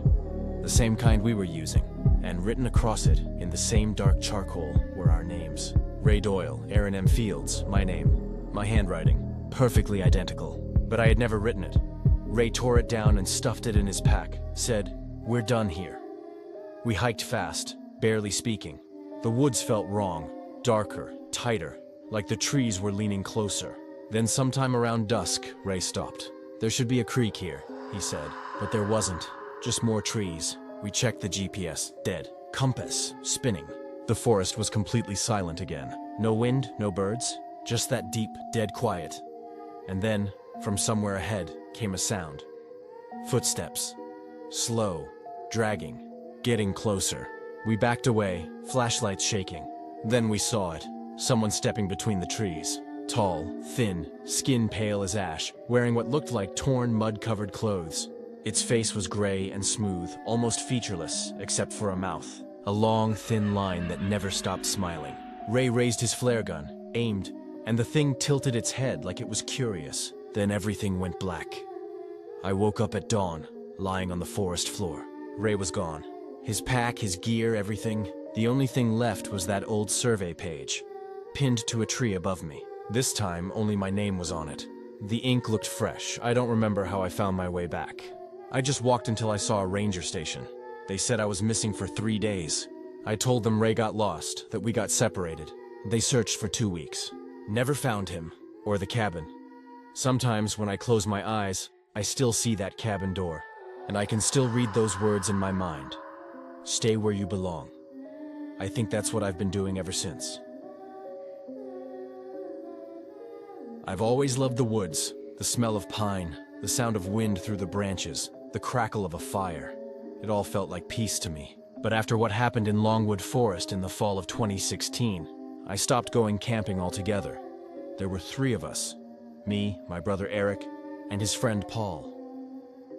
the same kind we were using, and written across it, in the same dark charcoal, were our names. Ray Doyle, Aaron M. Fields, my name, my handwriting, perfectly identical, but I had never written it. Ray tore it down and stuffed it in his pack, said, "We're done here." We hiked fast, barely speaking. The woods felt wrong, darker, tighter, like the trees were leaning closer. Then sometime around dusk, Ray stopped. "There should be a creek here," he said, but there wasn't, just more trees. We checked the GPS, dead. Compass, spinning. The forest was completely silent again. No wind, no birds, just that deep, dead quiet. And then, from somewhere ahead, came a sound. Footsteps. Slow, dragging, getting closer. We backed away, flashlights shaking. Then we saw it. Someone stepping between the trees. Tall, thin, skin pale as ash, wearing what looked like torn, mud-covered clothes. Its face was gray and smooth, almost featureless, except for a mouth. A long, thin line that never stopped smiling. Ray raised his flare gun, aimed, and the thing tilted its head like it was curious. Then everything went black. I woke up at dawn, lying on the forest floor. Ray was gone. His pack, his gear, everything. The only thing left was that old survey page, pinned to a tree above me. This time, only my name was on it. The ink looked fresh. I don't remember how I found my way back. I just walked until I saw a ranger station. They said I was missing for 3 days. I told them Ray got lost, that we got separated. They searched for 2 weeks. Never found him, or the cabin. Sometimes when I close my eyes, I still see that cabin door, and I can still read those words in my mind. Stay where you belong. I think that's what I've been doing ever since. I've always loved the woods, the smell of pine, the sound of wind through the branches, the crackle of a fire. It all felt like peace to me. But after what happened in Longwood Forest in the fall of 2016, I stopped going camping altogether. There were 3 of us, me, my brother Eric, and his friend Paul.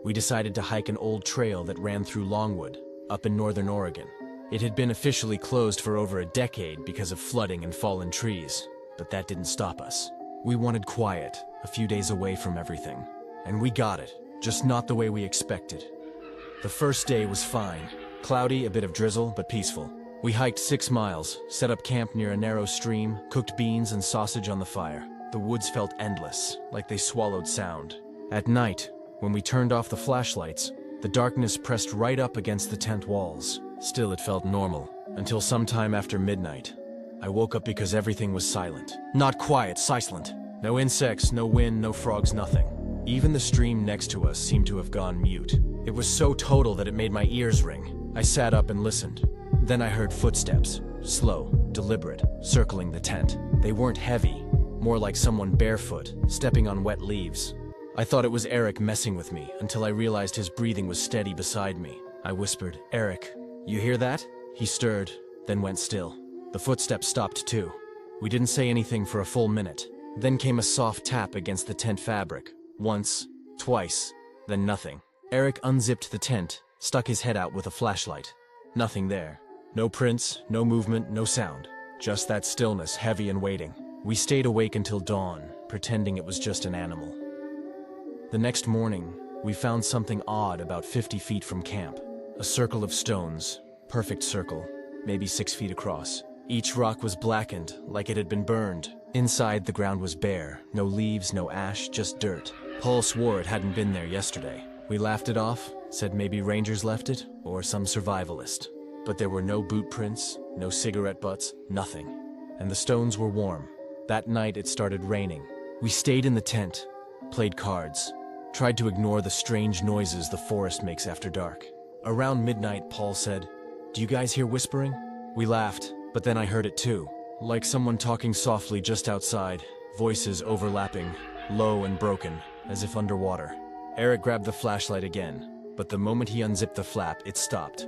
We decided to hike an old trail that ran through Longwood, up in northern Oregon. It had been officially closed for over a decade because of flooding and fallen trees, but that didn't stop us. We wanted quiet, a few days away from everything. And we got it, just not the way we expected. The first day was fine. Cloudy, a bit of drizzle, but peaceful. We hiked 6 miles, set up camp near a narrow stream, cooked beans and sausage on the fire. The woods felt endless, like they swallowed sound. At night, when we turned off the flashlights, the darkness pressed right up against the tent walls. Still, it felt normal, until sometime after midnight. I woke up because everything was silent. Not quiet, silent. No insects, no wind, no frogs, nothing. Even the stream next to us seemed to have gone mute. It was so total that it made my ears ring. I sat up and listened. Then I heard footsteps, slow, deliberate, circling the tent. They weren't heavy, more like someone barefoot, stepping on wet leaves. I thought it was Eric messing with me until I realized his breathing was steady beside me. I whispered, "Eric, you hear that?" He stirred, then went still. The footsteps stopped too. We didn't say anything for a full minute. Then came a soft tap against the tent fabric. Once, twice, then nothing. Eric unzipped the tent, stuck his head out with a flashlight. Nothing there. No prints, no movement, no sound. Just that stillness, heavy and waiting. We stayed awake until dawn, pretending it was just an animal. The next morning, we found something odd about 50 feet from camp. A circle of stones, perfect circle, maybe 6 feet across. Each rock was blackened, like it had been burned. Inside, the ground was bare. No leaves, no ash, just dirt. Paul swore it hadn't been there yesterday. We laughed it off, said maybe rangers left it, or some survivalist. But there were no boot prints, no cigarette butts, nothing. And the stones were warm. That night, it started raining. We stayed in the tent, played cards, tried to ignore the strange noises the forest makes after dark. Around midnight, Paul said, "Do you guys hear whispering?" We laughed, but then I heard it too. Like someone talking softly just outside, voices overlapping, low and broken, as if underwater. Eric grabbed the flashlight again, but the moment he unzipped the flap, it stopped.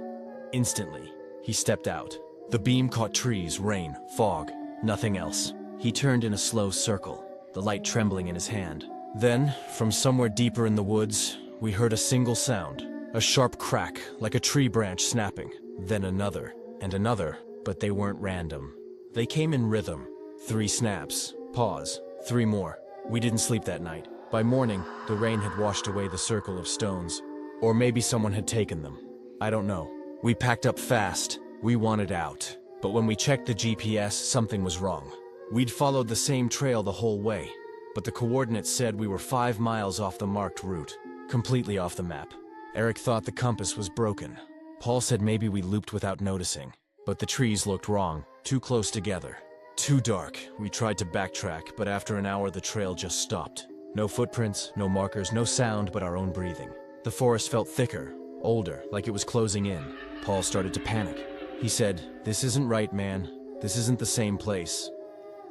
Instantly, he stepped out. The beam caught trees, rain, fog, nothing else. He turned in a slow circle, the light trembling in his hand. Then, from somewhere deeper in the woods, we heard a single sound, a sharp crack, like a tree branch snapping. Then another, and another, but they weren't random. They came in rhythm. 3 snaps, pause, 3 more. We didn't sleep that night. By morning, the rain had washed away the circle of stones. Or maybe someone had taken them. I don't know. We packed up fast. We wanted out. But when we checked the GPS, something was wrong. We'd followed the same trail the whole way, but the coordinates said we were 5 miles off the marked route, completely off the map. Eric thought the compass was broken. Paul said maybe we looped without noticing, but the trees looked wrong, too close together. Too dark. We tried to backtrack, but after an hour the trail just stopped. No footprints, no markers, no sound but our own breathing. The forest felt thicker, older, like it was closing in. Paul started to panic. He said, "This isn't right, man. This isn't the same place."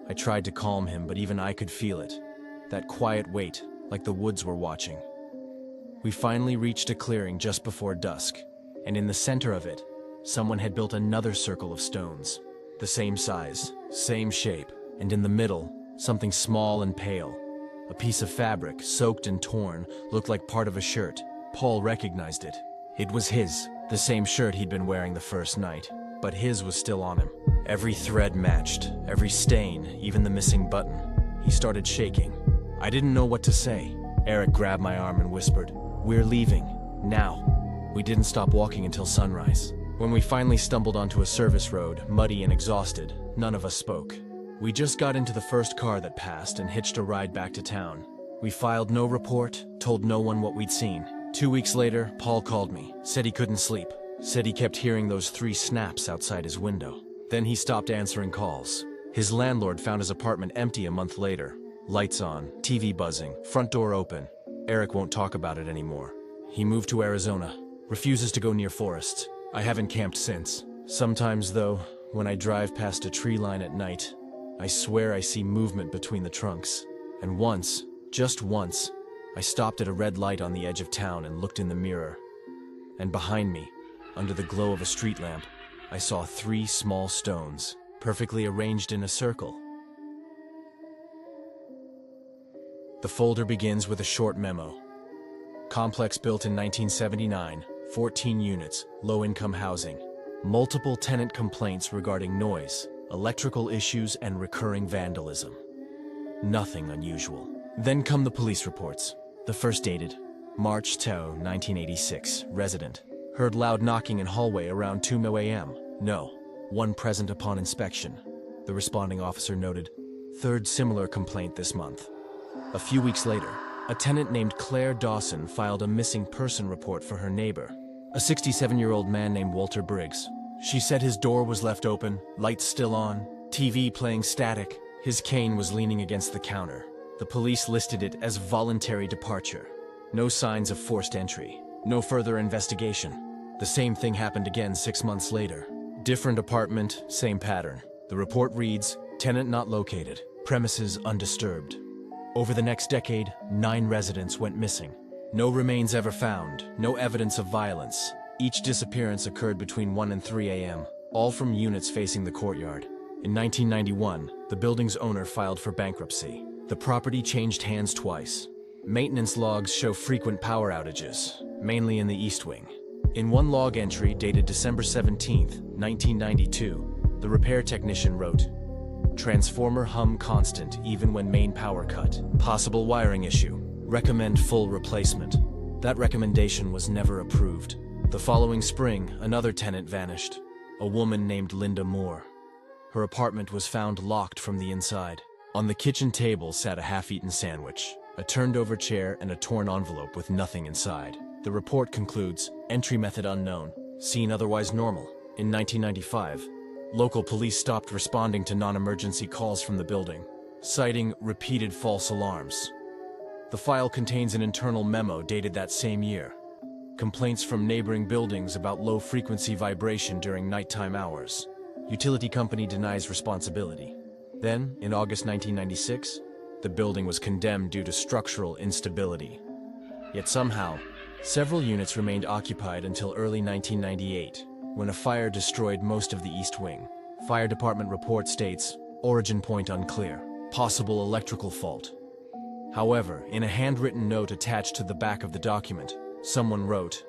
I tried to calm him, but even I could feel it. That quiet weight, like the woods were watching. We finally reached a clearing just before dusk, and in the center of it, someone had built another circle of stones. The same size, same shape, and in the middle, something small and pale. A piece of fabric, soaked and torn, looked like part of a shirt. Paul recognized it. It was his, the same shirt he'd been wearing the first night, but his was still on him. Every thread matched, every stain, even the missing button. He started shaking. I didn't know what to say. Eric grabbed my arm and whispered, "We're leaving, now." We didn't stop walking until sunrise. When we finally stumbled onto a service road, muddy and exhausted, none of us spoke. We just got into the first car that passed and hitched a ride back to town. We filed no report, told no one what we'd seen. 2 weeks later, Paul called me, said he couldn't sleep, said he kept hearing those 3 snaps outside his window. Then he stopped answering calls. His landlord found his apartment empty a month later. Lights on, TV buzzing, front door open. Eric won't talk about it anymore. He moved to Arizona, refuses to go near forests. I haven't camped since. Sometimes, though, when I drive past a tree line at night, I swear I see movement between the trunks. And once, just once, I stopped at a red light on the edge of town and looked in the mirror. And behind me, under the glow of a street lamp, I saw 3 small stones, perfectly arranged in a circle. The folder begins with a short memo. Complex built in 1979, 14 units, low-income housing. Multiple tenant complaints regarding noise, electrical issues, and recurring vandalism. Nothing unusual. Then come the police reports. The first dated, March 2, 1986, resident. Heard loud knocking in hallway around 2 a.m. No, one present upon inspection. The responding officer noted, third similar complaint this month. A few weeks later, a tenant named Claire Dawson filed a missing person report for her neighbor, a 67-year-old man named Walter Briggs. She said his door was left open, lights still on, TV playing static. His cane was leaning against the counter. The police listed it as voluntary departure. No signs of forced entry. No further investigation. The same thing happened again 6 months later. Different apartment, same pattern. The report reads, tenant not located, premises undisturbed. Over the next decade, 9 residents went missing. No remains ever found, no evidence of violence. Each disappearance occurred between 1 and 3 a.m., all from units facing the courtyard. In 1991, the building's owner filed for bankruptcy. The property changed hands twice. Maintenance logs show frequent power outages, mainly in the East Wing. In one log entry dated December 17, 1992, the repair technician wrote, "Transformer hum constant even when main power cut. Possible wiring issue. Recommend full replacement." That recommendation was never approved. The following spring, another tenant vanished, a woman named Linda Moore. Her apartment was found locked from the inside. On the kitchen table sat a half-eaten sandwich, a turned-over chair, and a torn envelope with nothing inside. The report concludes, entry method unknown, scene otherwise normal. In 1995, local police stopped responding to non-emergency calls from the building, citing repeated false alarms. The file contains an internal memo dated that same year. Complaints from neighboring buildings about low-frequency vibration during nighttime hours. Utility company denies responsibility. Then, in August 1996, the building was condemned due to structural instability. Yet somehow, several units remained occupied until early 1998, when a fire destroyed most of the East Wing. Fire department report states, origin point unclear, possible electrical fault. However, in a handwritten note attached to the back of the document, someone wrote,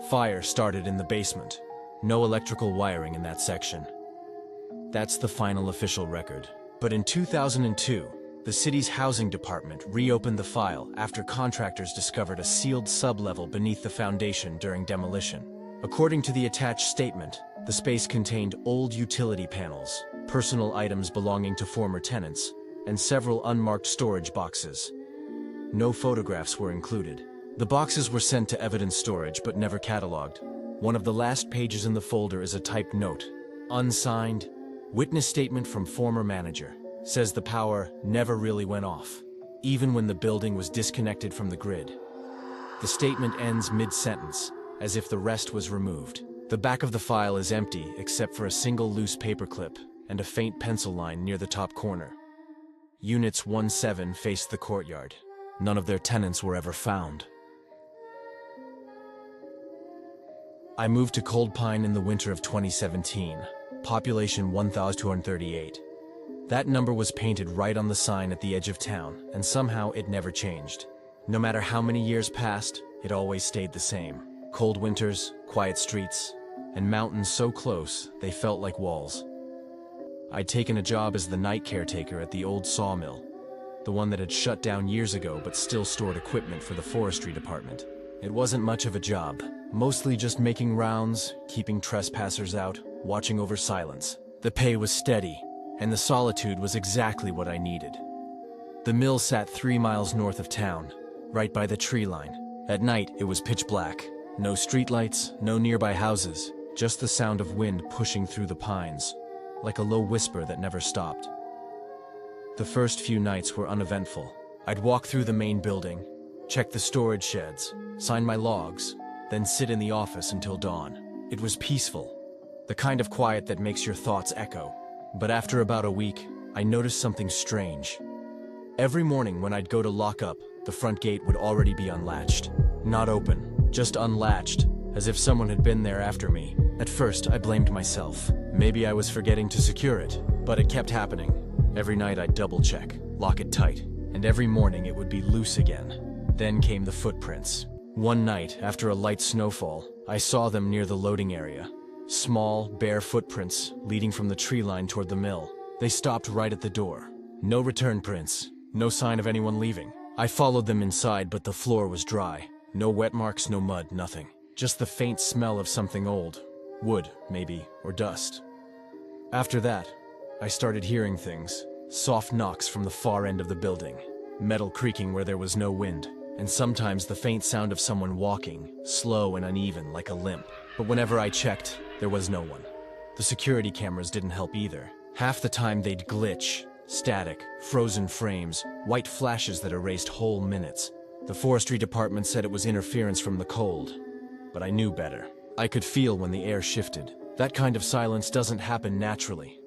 "Fire started in the basement. No electrical wiring in that section." That's the final official record. But in 2002, the city's housing department reopened the file after contractors discovered a sealed sublevel beneath the foundation during demolition. According to the attached statement, the space contained old utility panels, personal items belonging to former tenants, and several unmarked storage boxes. No photographs were included. The boxes were sent to evidence storage but never cataloged. One of the last pages in the folder is a typed note. Unsigned, witness statement from former manager. Says the power never really went off, even when the building was disconnected from the grid. The statement ends mid-sentence, as if the rest was removed. The back of the file is empty except for a single loose paperclip. and a faint pencil line near the top corner. Units 1-7 faced the courtyard. None of their tenants were ever found. I moved to Cold Pine in the winter of 2017, population 1,238. That number was painted right on the sign at the edge of town, and somehow it never changed. No matter how many years passed, it always stayed the same. Cold winters, quiet streets, and mountains so close they felt like walls. I'd taken a job as the night caretaker at the old sawmill, the one that had shut down years ago but still stored equipment for the forestry department. It wasn't much of a job, mostly just making rounds, keeping trespassers out, watching over silence. The pay was steady, and the solitude was exactly what I needed. The mill sat 3 miles north of town, right by the tree line. At night, it was pitch black. No streetlights, no nearby houses, just the sound of wind pushing through the pines, like a low whisper that never stopped. The first few nights were uneventful. I'd walk through the main building, check the storage sheds, sign my logs, then sit in the office until dawn. It was peaceful, the kind of quiet that makes your thoughts echo. But after about a week, I noticed something strange. Every morning when I'd go to lock up, the front gate would already be unlatched. Not open, just unlatched, as if someone had been there after me. At first, I blamed myself. Maybe I was forgetting to secure it, but it kept happening. Every night I'd double-check, lock it tight, and every morning it would be loose again. Then came the footprints. One night, after a light snowfall, I saw them near the loading area. Small, bare footprints leading from the tree line toward the mill. They stopped right at the door. No return prints, no sign of anyone leaving. I followed them inside, but the floor was dry. No wet marks, no mud, nothing. Just the faint smell of something old. Wood, maybe, or dust. After that, I started hearing things. Soft knocks from the far end of the building. Metal creaking where there was no wind. And sometimes the faint sound of someone walking, slow and uneven like a limp. But whenever I checked, there was no one. The security cameras didn't help either. Half the time they'd glitch. Static, frozen frames, white flashes that erased whole minutes. The forestry department said it was interference from the cold. But I knew better. I could feel when the air shifted. That kind of silence doesn't happen naturally.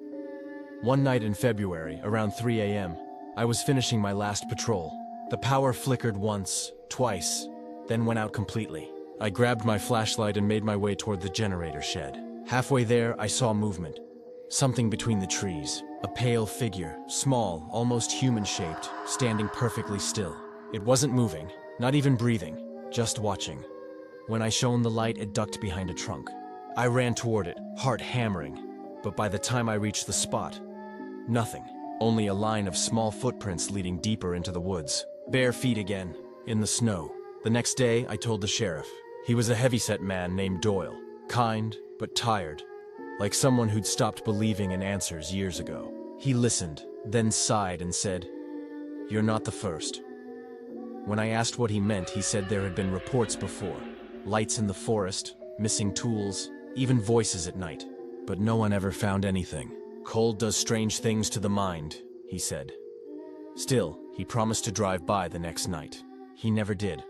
One night in February, around 3 a.m., I was finishing my last patrol. The power flickered once, twice, then went out completely. I grabbed my flashlight and made my way toward the generator shed. Halfway there, I saw movement. Something between the trees. A pale figure, small, almost human-shaped, standing perfectly still. It wasn't moving, not even breathing, just watching. When I shone the light, it ducked behind a trunk. I ran toward it, heart hammering. But by the time I reached the spot, nothing. Only a line of small footprints leading deeper into the woods. Bare feet again, in the snow. The next day, I told the sheriff. He was a heavyset man named Doyle. Kind, but tired. Like someone who'd stopped believing in answers years ago. He listened, then sighed and said, "You're not the first." When I asked what he meant, he said there had been reports before. Lights in the forest, missing tools, even voices at night. But no one ever found anything. Cold does strange things to the mind, he said. Still, he promised to drive by the next night. He never did.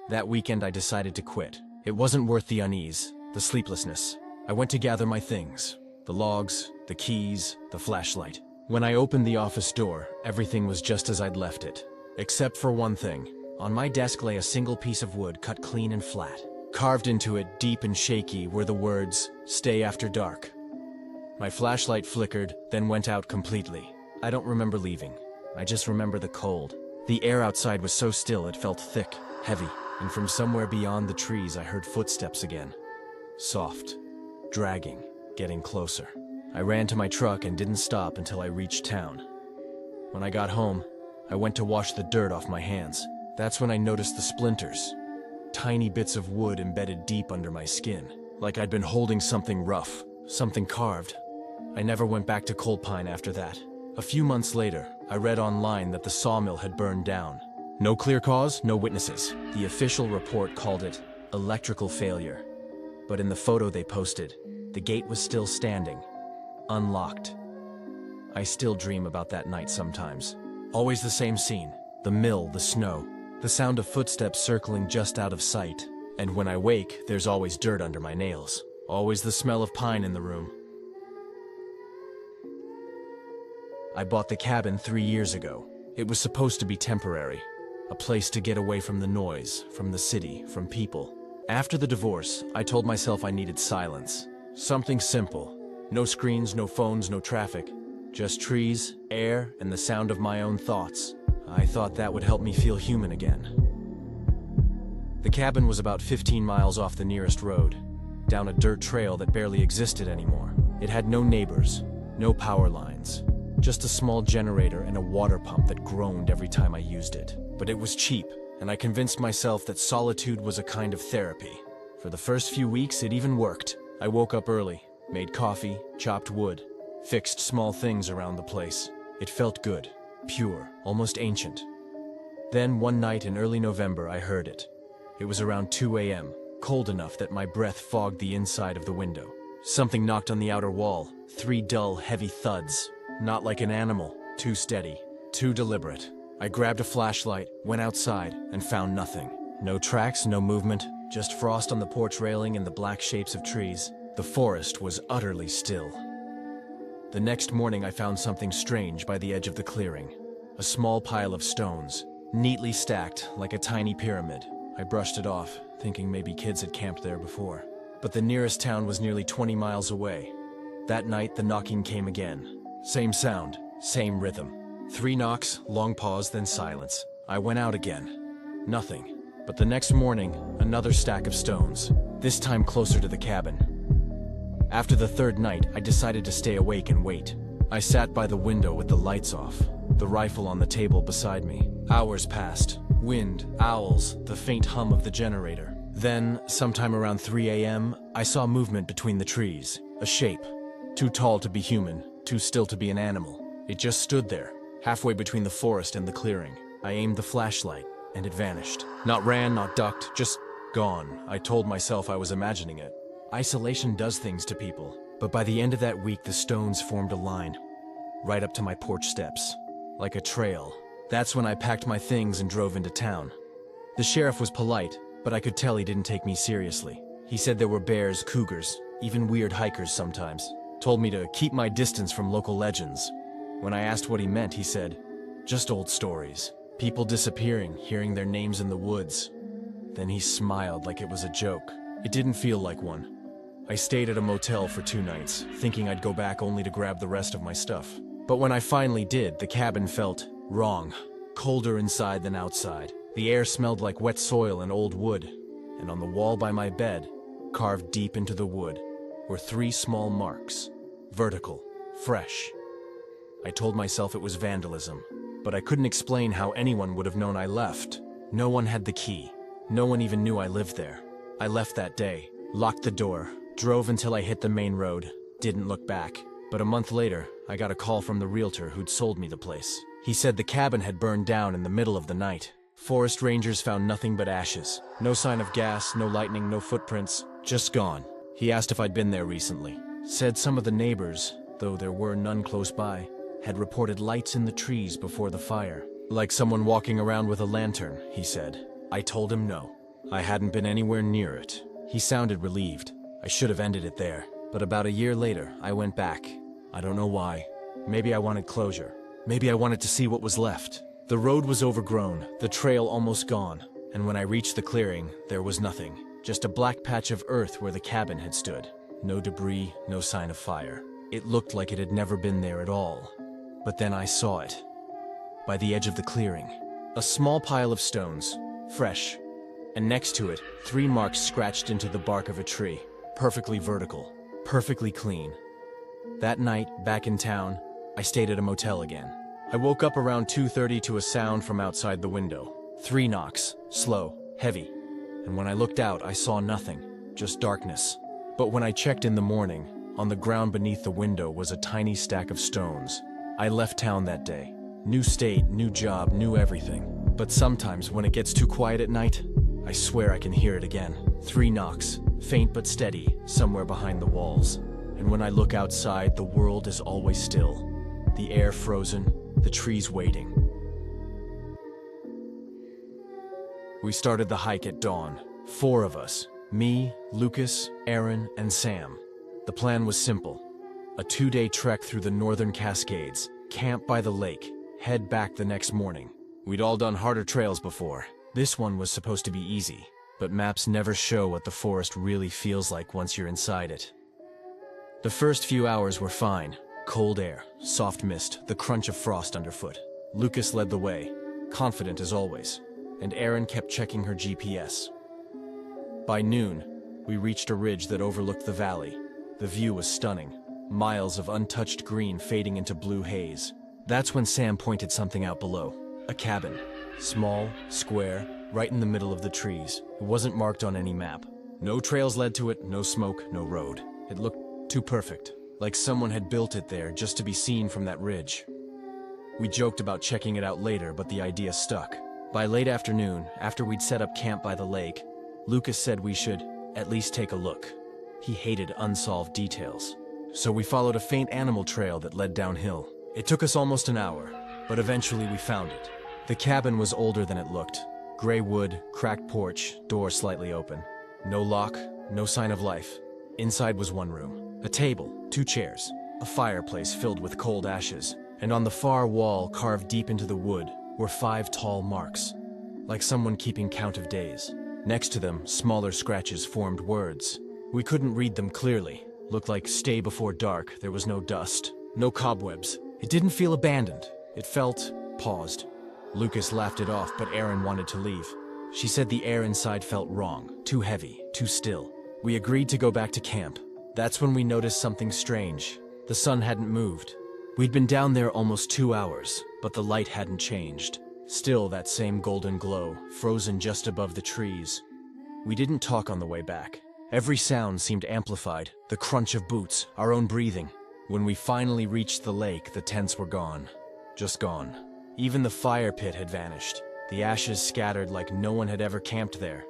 That weekend I decided to quit. It wasn't worth the unease, the sleeplessness. I went to gather my things. The logs, the keys, the flashlight. When I opened the office door, everything was just as I'd left it. Except for one thing. On my desk lay a single piece of wood cut clean and flat. Carved into it, deep and shaky, were the words, "Stay after dark." My flashlight flickered, then went out completely. I don't remember leaving. I just remember the cold. The air outside was so still it felt thick, heavy, and from somewhere beyond the trees I heard footsteps again. Soft, dragging, getting closer. I ran to my truck and didn't stop until I reached town. When I got home, I went to wash the dirt off my hands. That's when I noticed the splinters. Tiny bits of wood embedded deep under my skin, like I'd been holding something rough, something carved. I never went back to Cold Pine after that. A few months later, I read online that the sawmill had burned down. No clear cause, no witnesses. The official report called it electrical failure. But in the photo they posted, the gate was still standing, unlocked. I still dream about that night sometimes. Always the same scene. The mill, the snow, the sound of footsteps circling just out of sight. And when I wake, there's always dirt under my nails. Always the smell of pine in the room. I bought the cabin 3 years ago. It was supposed to be temporary, a place to get away from the noise, from the city, from people. After the divorce, I told myself I needed silence. Something simple. No screens, no phones, no traffic. Just trees, air, and the sound of my own thoughts. I thought that would help me feel human again. The cabin was about 15 miles off the nearest road, down a dirt trail that barely existed anymore. It had no neighbors, no power lines, just a small generator and a water pump that groaned every time I used it. But it was cheap, and I convinced myself that solitude was a kind of therapy. For the first few weeks, it even worked. I woke up early, made coffee, chopped wood, fixed small things around the place. It felt good, pure, almost ancient. Then one night in early November, I heard it. It was around 2 a.m., cold enough that my breath fogged the inside of the window. Something knocked on the outer wall, 3 dull, heavy thuds. Not like an animal, too steady, too deliberate. I grabbed a flashlight, went outside, and found nothing. No tracks, no movement, just frost on the porch railing and the black shapes of trees. The forest was utterly still. The next morning I found something strange by the edge of the clearing. A small pile of stones, neatly stacked like a tiny pyramid. I brushed it off, thinking maybe kids had camped there before. But the nearest town was nearly 20 miles away. That night the knocking came again. Same sound, same rhythm. 3 knocks, long pause, then silence. I went out again. Nothing. But the next morning, another stack of stones, this time closer to the cabin. After the 3rd night, I decided to stay awake and wait. I sat by the window with the lights off, the rifle on the table beside me. Hours passed. Wind, owls, the faint hum of the generator. Then, sometime around 3 a.m., I saw movement between the trees. A shape. Too tall to be human, too still to be an animal. It just stood there, halfway between the forest and the clearing. I aimed the flashlight, and it vanished. Not ran, not ducked, just gone. I told myself I was imagining it. Isolation does things to people. But by the end of that week, the stones formed a line, right up to my porch steps, like a trail. That's when I packed my things and drove into town. The sheriff was polite, but I could tell he didn't take me seriously. He said there were bears, cougars, even weird hikers sometimes. Told me to keep my distance from local legends. When I asked what he meant, he said, just old stories. People disappearing, hearing their names in the woods. Then he smiled like it was a joke. It didn't feel like one. I stayed at a motel for 2 nights, thinking I'd go back only to grab the rest of my stuff. But when I finally did, the cabin felt wrong. Colder inside than outside. The air smelled like wet soil and old wood. And on the wall by my bed, carved deep into the wood, were 3 small marks. Vertical. Fresh. I told myself it was vandalism, but I couldn't explain how anyone would have known I left. No one had the key. No one even knew I lived there. I left that day, locked the door, drove until I hit the main road, didn't look back. But a month later, I got a call from the realtor who'd sold me the place. He said the cabin had burned down in the middle of the night. Forest rangers found nothing but ashes. No sign of gas, no lightning, no footprints, just gone. He asked if I'd been there recently. Said some of the neighbors, though there were none close by, had reported lights in the trees before the fire. Like someone walking around with a lantern, he said. I told him no. I hadn't been anywhere near it. He sounded relieved. I should have ended it there. But about a year later, I went back. I don't know why. Maybe I wanted closure. Maybe I wanted to see what was left. The road was overgrown, the trail almost gone. And when I reached the clearing, there was nothing. Just a black patch of earth where the cabin had stood. No debris, no sign of fire. It looked like it had never been there at all. But then I saw it. By the edge of the clearing. A small pile of stones, fresh. And next to it, 3 marks scratched into the bark of a tree. Perfectly vertical. Perfectly clean. That night, back in town, I stayed at a motel again. I woke up around 2:30 to a sound from outside the window. 3 knocks, slow, heavy. And when I looked out, I saw nothing, just darkness. But when I checked in the morning, on the ground beneath the window was a tiny stack of stones. I left town that day. New state, new job, new everything. But sometimes when it gets too quiet at night, I swear I can hear it again. 3 knocks, faint but steady, somewhere behind the walls. And when I look outside, the world is always still. The air frozen, the trees waiting. We started the hike at dawn. 4 of us. Me, Lucas, Aaron, and Sam. The plan was simple. A 2-day trek through the northern Cascades, camp by the lake, head back the next morning. We'd all done harder trails before. This one was supposed to be easy, but maps never show what the forest really feels like once you're inside it. The first few hours were fine. Cold air, soft mist, the crunch of frost underfoot. Lucas led the way, confident as always, and Erin kept checking her GPS. By noon, we reached a ridge that overlooked the valley. The view was stunning, miles of untouched green fading into blue haze. That's when Sam pointed something out below. A cabin. Small, square, right in the middle of the trees. It wasn't marked on any map. No trails led to it, no smoke, no road. It looked too perfect, like someone had built it there just to be seen from that ridge. We joked about checking it out later, but the idea stuck. By late afternoon, after we'd set up camp by the lake, Lucas said we should at least take a look. He hated unsolved details. So we followed a faint animal trail that led downhill. It took us almost an hour, but eventually we found it. The cabin was older than it looked. Gray wood, cracked porch, door slightly open. No lock, no sign of life. Inside was one room, a table, 2 chairs, a fireplace filled with cold ashes, and on the far wall, carved deep into the wood, were 5 tall marks, like someone keeping count of days. Next to them, smaller scratches formed words. We couldn't read them clearly. Looked like stay before dark. There was no dust, no cobwebs. It didn't feel abandoned. It felt paused. Lucas laughed it off, but Erin wanted to leave. She said the air inside felt wrong, too heavy, too still. We agreed to go back to camp. That's when we noticed something strange. The sun hadn't moved. We'd been down there almost 2 hours, but the light hadn't changed. Still that same golden glow, frozen just above the trees. We didn't talk on the way back. Every sound seemed amplified, the crunch of boots, our own breathing. When we finally reached the lake, the tents were gone. Just gone. Even the fire pit had vanished, the ashes scattered like no one had ever camped there.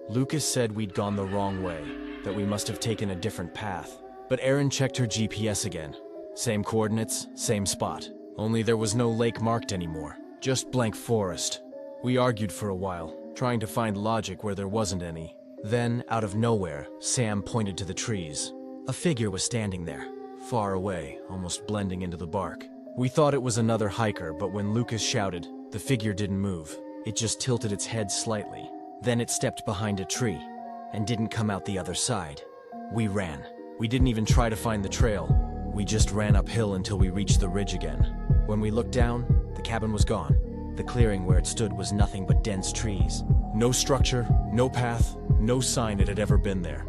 Lucas said we'd gone the wrong way, that we must have taken a different path. But Erin checked her GPS again. Same coordinates, same spot. Only there was no lake marked anymore. Just blank forest. We argued for a while, trying to find logic where there wasn't any. Then, out of nowhere, Sam pointed to the trees. A figure was standing there, far away, almost blending into the bark. We thought it was another hiker, but when Lucas shouted, the figure didn't move. It just tilted its head slightly. Then it stepped behind a tree, and didn't come out the other side. We ran. We didn't even try to find the trail. We just ran uphill until we reached the ridge again. When we looked down, the cabin was gone. The clearing where it stood was nothing but dense trees. No structure, no path, no sign it had ever been there.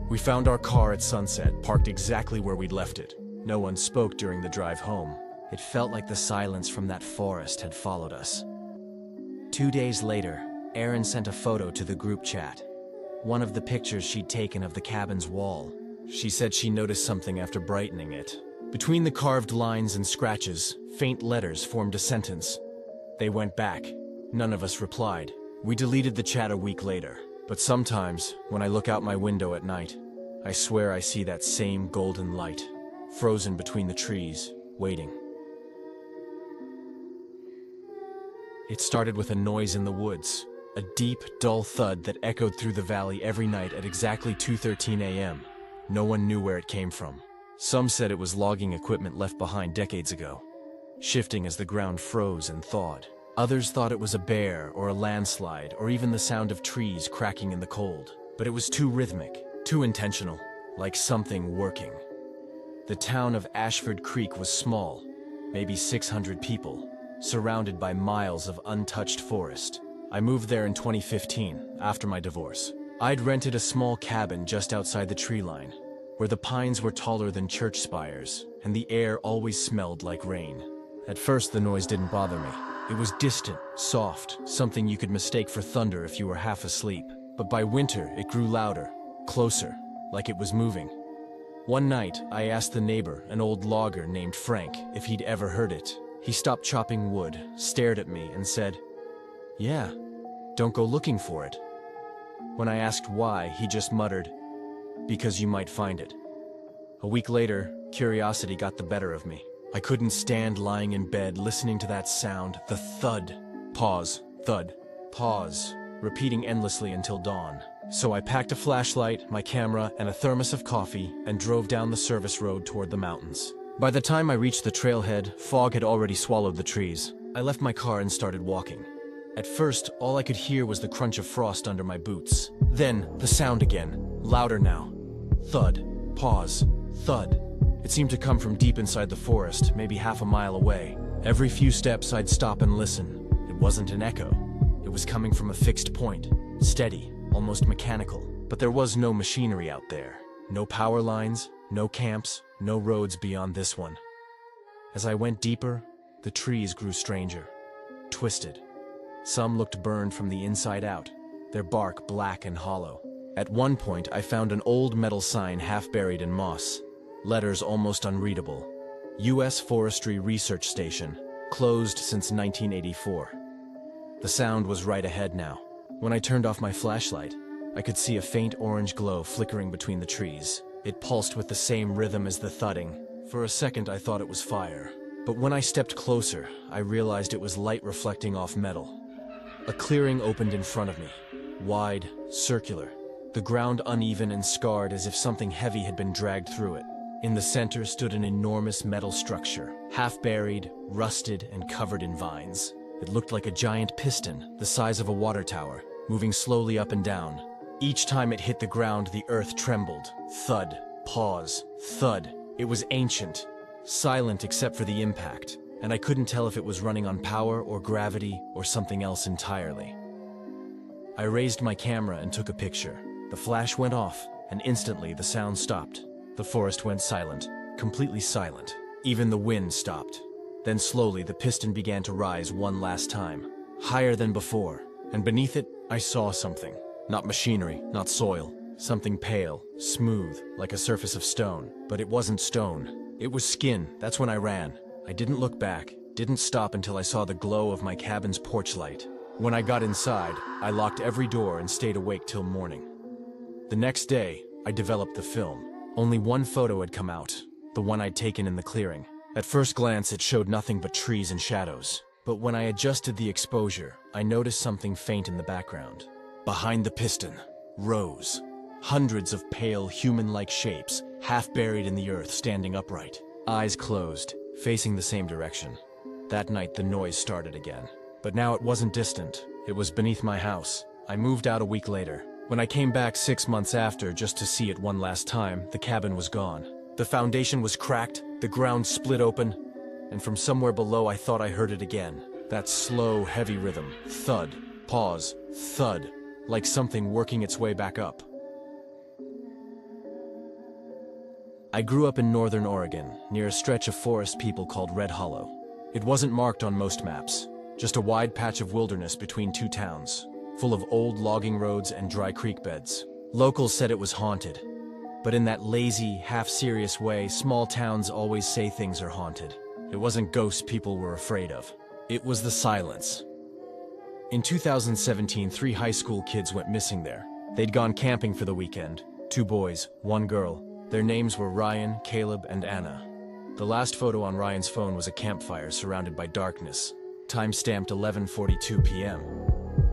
We found our car at sunset, parked exactly where we'd left it. No one spoke during the drive home. It felt like the silence from that forest had followed us. 2 days later, Erin sent a photo to the group chat. One of the pictures she'd taken of the cabin's wall. She said she noticed something after brightening it. Between the carved lines and scratches, faint letters formed a sentence. They went back. None of us replied. We deleted the chat a week later. But sometimes, when I look out my window at night, I swear I see that same golden light, frozen between the trees, waiting. It started with a noise in the woods, a deep, dull thud that echoed through the valley every night at exactly 2:13 a.m. No one knew where it came from. Some said it was logging equipment left behind decades ago, shifting as the ground froze and thawed. Others thought it was a bear or a landslide or even the sound of trees cracking in the cold. But it was too rhythmic, too intentional, like something working. The town of Ashford Creek was small, maybe 600 people, surrounded by miles of untouched forest. I moved there in 2015, after my divorce. I'd rented a small cabin just outside the tree line, where the pines were taller than church spires, and the air always smelled like rain. At first, the noise didn't bother me. It was distant, soft, something you could mistake for thunder if you were half asleep. But by winter, it grew louder, closer, like it was moving. One night, I asked the neighbor, an old logger named Frank, if he'd ever heard it. He stopped chopping wood, stared at me, and said, "Yeah, don't go looking for it." When I asked why, he just muttered, "Because you might find it." A week later, curiosity got the better of me. I couldn't stand lying in bed listening to that sound, the thud. Pause, thud, pause, repeating endlessly until dawn. So I packed a flashlight, my camera, and a thermos of coffee and drove down the service road toward the mountains. By the time I reached the trailhead, fog had already swallowed the trees. I left my car and started walking. At first, all I could hear was the crunch of frost under my boots. Then, the sound again, louder now. Thud, pause, thud. It seemed to come from deep inside the forest, maybe half a mile away. Every few steps, I'd stop and listen. It wasn't an echo. It was coming from a fixed point, steady, almost mechanical. But there was no machinery out there. No power lines, no camps, no roads beyond this one. As I went deeper, the trees grew stranger, twisted. Some looked burned from the inside out, their bark black and hollow. At one point, I found an old metal sign half buried in moss. Letters almost unreadable. U.S. Forestry Research Station, closed since 1984. The sound was right ahead now. When I turned off my flashlight, I could see a faint orange glow flickering between the trees. It pulsed with the same rhythm as the thudding. For a second, I thought it was fire. But when I stepped closer, I realized it was light reflecting off metal. A clearing opened in front of me, wide, circular. The ground uneven and scarred as if something heavy had been dragged through it. In the center stood an enormous metal structure, half buried, rusted, and covered in vines. It looked like a giant piston, the size of a water tower, moving slowly up and down. Each time it hit the ground, the earth trembled. Thud, pause, thud. It was ancient, silent except for the impact, and I couldn't tell if it was running on power or gravity or something else entirely. I raised my camera and took a picture. The flash went off, and instantly the sound stopped. The forest went silent, completely silent. Even the wind stopped. Then slowly the piston began to rise one last time, higher than before, and beneath it I saw something. Not machinery, not soil. Something pale, smooth, like a surface of stone. But it wasn't stone. It was skin. That's when I ran. I didn't look back, didn't stop until I saw the glow of my cabin's porch light. When I got inside, I locked every door and stayed awake till morning. The next day, I developed the film. Only one photo had come out, the one I'd taken in the clearing. At first glance, it showed nothing but trees and shadows. But when I adjusted the exposure, I noticed something faint in the background. Behind the piston, rows. Hundreds of pale, human-like shapes, half buried in the earth, standing upright. Eyes closed, facing the same direction. That night, the noise started again. But now it wasn't distant. It was beneath my house. I moved out a week later. When I came back 6 months after just to see it one last time, the cabin was gone. The foundation was cracked, the ground split open, and from somewhere below I thought I heard it again. That slow, heavy rhythm. Thud, pause, thud, like something working its way back up. I grew up in northern Oregon, near a stretch of forest people called Red Hollow. It wasn't marked on most maps, just a wide patch of wilderness between two towns, full of old logging roads and dry creek beds. Locals said it was haunted, but in that lazy, half-serious way, small towns always say things are haunted. It wasn't ghosts people were afraid of. It was the silence. In 2017, 3 high school kids went missing there. They'd gone camping for the weekend. 2 boys, 1 girl. Their names were Ryan, Caleb, and Anna. The last photo on Ryan's phone was a campfire surrounded by darkness, time-stamped 11:42 p.m.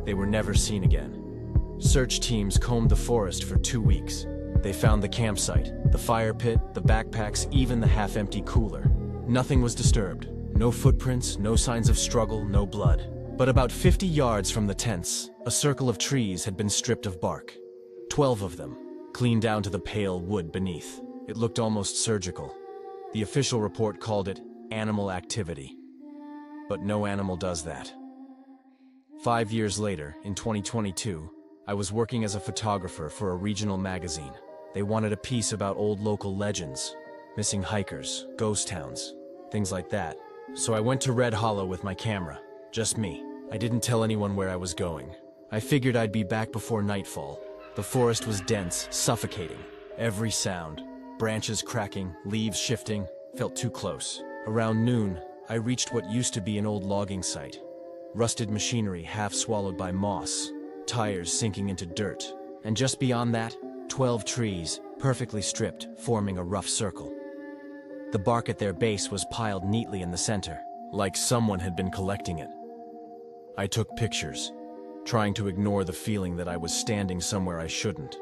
They were never seen again. Search teams combed the forest for 2 weeks. They found the campsite, the fire pit, the backpacks, even the half-empty cooler. Nothing was disturbed. No footprints, no signs of struggle, no blood. But about 50 yards from the tents, a circle of trees had been stripped of bark. 12 of them, clean down to the pale wood beneath. It looked almost surgical. The official report called it animal activity. But no animal does that. 5 years later, in 2022, I was working as a photographer for a regional magazine. They wanted a piece about old local legends, missing hikers, ghost towns, things like that. So I went to Red Hollow with my camera, just me. I didn't tell anyone where I was going. I figured I'd be back before nightfall. The forest was dense, suffocating. Every sound, branches cracking, leaves shifting, felt too close. Around noon, I reached what used to be an old logging site. Rusted machinery half swallowed by moss, tires sinking into dirt. And just beyond that, 12 trees, perfectly stripped, forming a rough circle. The bark at their base was piled neatly in the center, like someone had been collecting it. I took pictures, trying to ignore the feeling that I was standing somewhere I shouldn't.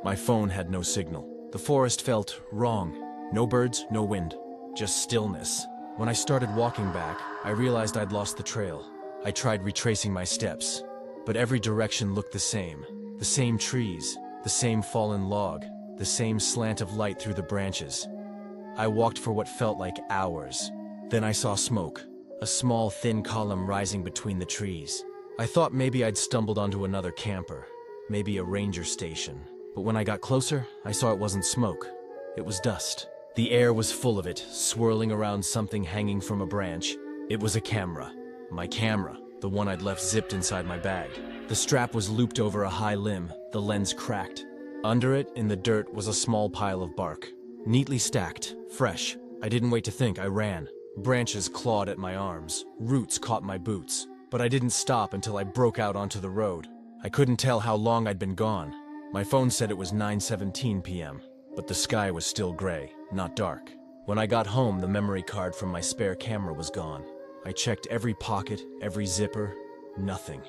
My phone had no signal. The forest felt wrong. No birds, no wind. just stillness. When I started walking back, I realized I'd lost the trail. I tried retracing my steps, but every direction looked the same. The same trees, the same fallen log, the same slant of light through the branches. I walked for what felt like hours. Then I saw smoke, a small thin column rising between the trees. I thought maybe I'd stumbled onto another camper, maybe a ranger station. But when I got closer, I saw it wasn't smoke. It was dust. The air was full of it, swirling around something hanging from a branch. It was a camera. My camera, the one I'd left zipped inside my bag. The strap was looped over a high limb, the lens cracked. Under it, in the dirt, was a small pile of bark. Neatly stacked, fresh. I didn't wait to think, I ran. Branches clawed at my arms, roots caught my boots. But I didn't stop until I broke out onto the road. I couldn't tell how long I'd been gone. My phone said it was 9:17 p.m., but the sky was still gray, not dark. When I got home, the memory card from my spare camera was gone. I checked every pocket, every zipper, nothing.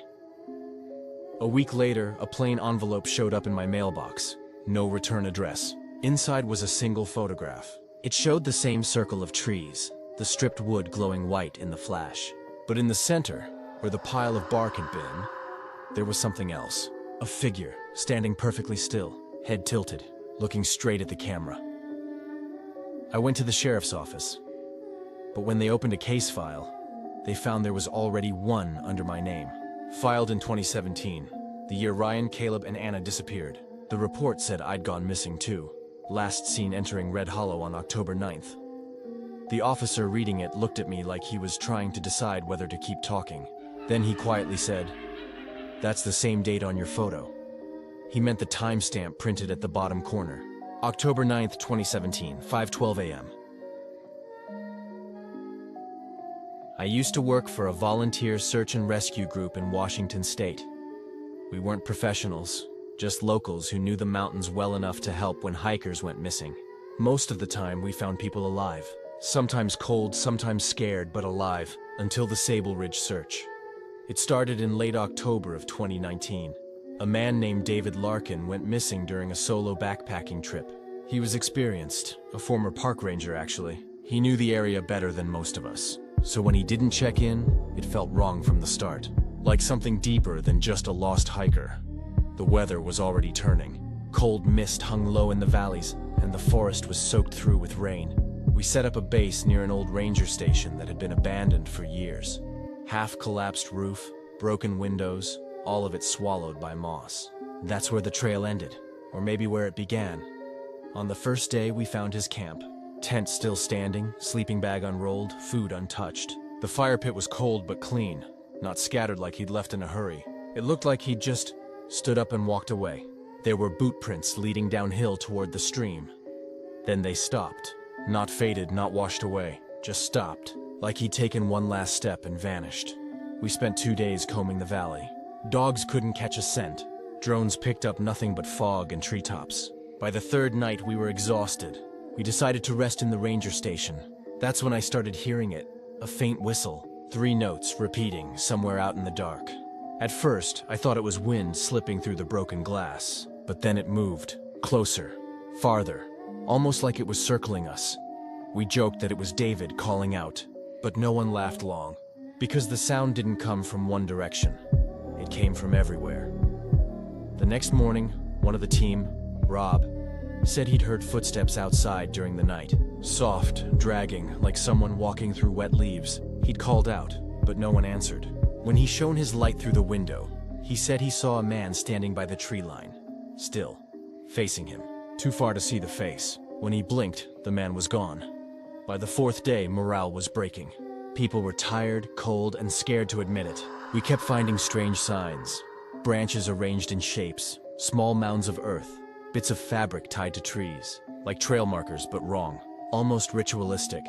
A week later, a plain envelope showed up in my mailbox. No return address. Inside was a single photograph. It showed the same circle of trees, the stripped wood glowing white in the flash. But in the center, where the pile of bark had been, there was something else. A figure, standing perfectly still, head tilted, looking straight at the camera. I went to the sheriff's office, but when they opened a case file, they found there was already one under my name. Filed in 2017, the year Ryan, Caleb, and Anna disappeared. The report said I'd gone missing too, last seen entering Red Hollow on October 9th. The officer reading it looked at me like he was trying to decide whether to keep talking. Then he quietly said, "That's the same date on your photo." He meant the timestamp printed at the bottom corner. October 9th, 2017, 5:12 a.m. I used to work for a volunteer search and rescue group in Washington State. We weren't professionals, just locals who knew the mountains well enough to help when hikers went missing. Most of the time, we found people alive. Sometimes cold, sometimes scared, but alive, until the Sable Ridge search. It started in late October of 2019. A man named David Larkin went missing during a solo backpacking trip. He was experienced, a former park ranger actually. He knew the area better than most of us. So when he didn't check in, it felt wrong from the start. Like something deeper than just a lost hiker. The weather was already turning. Cold mist hung low in the valleys, and the forest was soaked through with rain. We set up a base near an old ranger station that had been abandoned for years. Half-collapsed roof, broken windows, all of it swallowed by moss. That's where the trail ended, or maybe where it began. On the first day, we found his camp. Tent still standing, sleeping bag unrolled, food untouched. The fire pit was cold but clean, not scattered like he'd left in a hurry. It looked like he'd just stood up and walked away. There were boot prints leading downhill toward the stream. Then they stopped. Not faded, not washed away, just stopped, like he'd taken one last step and vanished. We spent 2 days combing the valley. Dogs couldn't catch a scent. Drones picked up nothing but fog and treetops. By the third night, we were exhausted. We decided to rest in the ranger station. That's when I started hearing it, a faint whistle, 3 notes repeating somewhere out in the dark. At first, I thought it was wind slipping through the broken glass, but then it moved, closer, farther, almost like it was circling us. We joked that it was David calling out, but no one laughed long, because the sound didn't come from one direction. It came from everywhere. The next morning, one of the team, Rob, said he'd heard footsteps outside during the night. Soft, dragging, like someone walking through wet leaves. He'd called out, but no one answered. When he shone his light through the window, he said he saw a man standing by the tree line, still, facing him, too far to see the face. When he blinked, the man was gone. By the 4th day, morale was breaking. People were tired, cold, and scared to admit it. We kept finding strange signs. Branches arranged in shapes, small mounds of earth, bits of fabric tied to trees, like trail markers but wrong, almost ritualistic.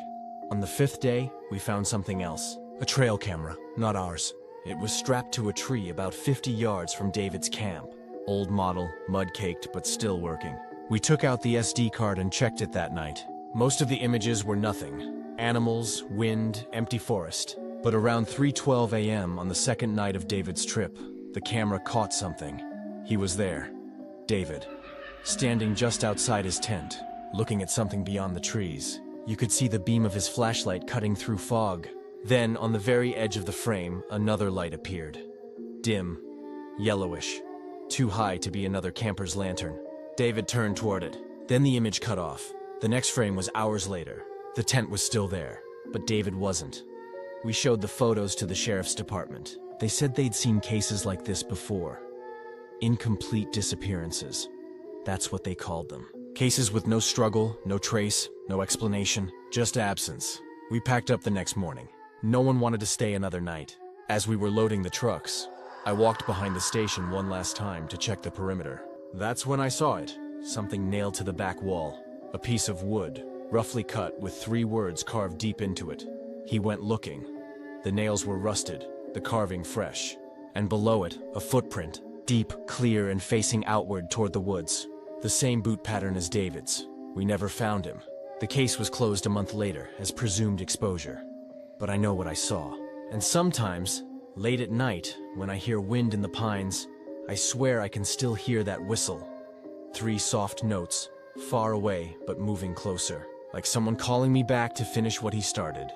On the 5th day, we found something else. A trail camera, not ours. It was strapped to a tree about 50 yards from David's camp. Old model, mud-caked but still working. We took out the SD card and checked it that night. Most of the images were nothing. Animals, wind, empty forest. But around 3:12 a.m. on the second night of David's trip, the camera caught something. He was there. David. Standing just outside his tent, looking at something beyond the trees. You could see the beam of his flashlight cutting through fog. Then, on the very edge of the frame, another light appeared. Dim, yellowish, too high to be another camper's lantern. David turned toward it. Then the image cut off. The next frame was hours later. The tent was still there, but David wasn't. We showed the photos to the sheriff's department. They said they'd seen cases like this before. Incomplete disappearances. That's what they called them. Cases with no struggle, no trace, no explanation, just absence. We packed up the next morning. No one wanted to stay another night. As we were loading the trucks, I walked behind the station one last time to check the perimeter. That's when I saw it. Something nailed to the back wall. A piece of wood, roughly cut with 3 words carved deep into it. He went looking. The nails were rusted, the carving fresh. And below it, a footprint, deep, clear, and facing outward toward the woods. The same boot pattern as David's. We never found him. The case was closed a month later as presumed exposure. But I know what I saw. And sometimes, late at night, when I hear wind in the pines, I swear I can still hear that whistle. 3 soft notes, far away but moving closer, like someone calling me back to finish what he started.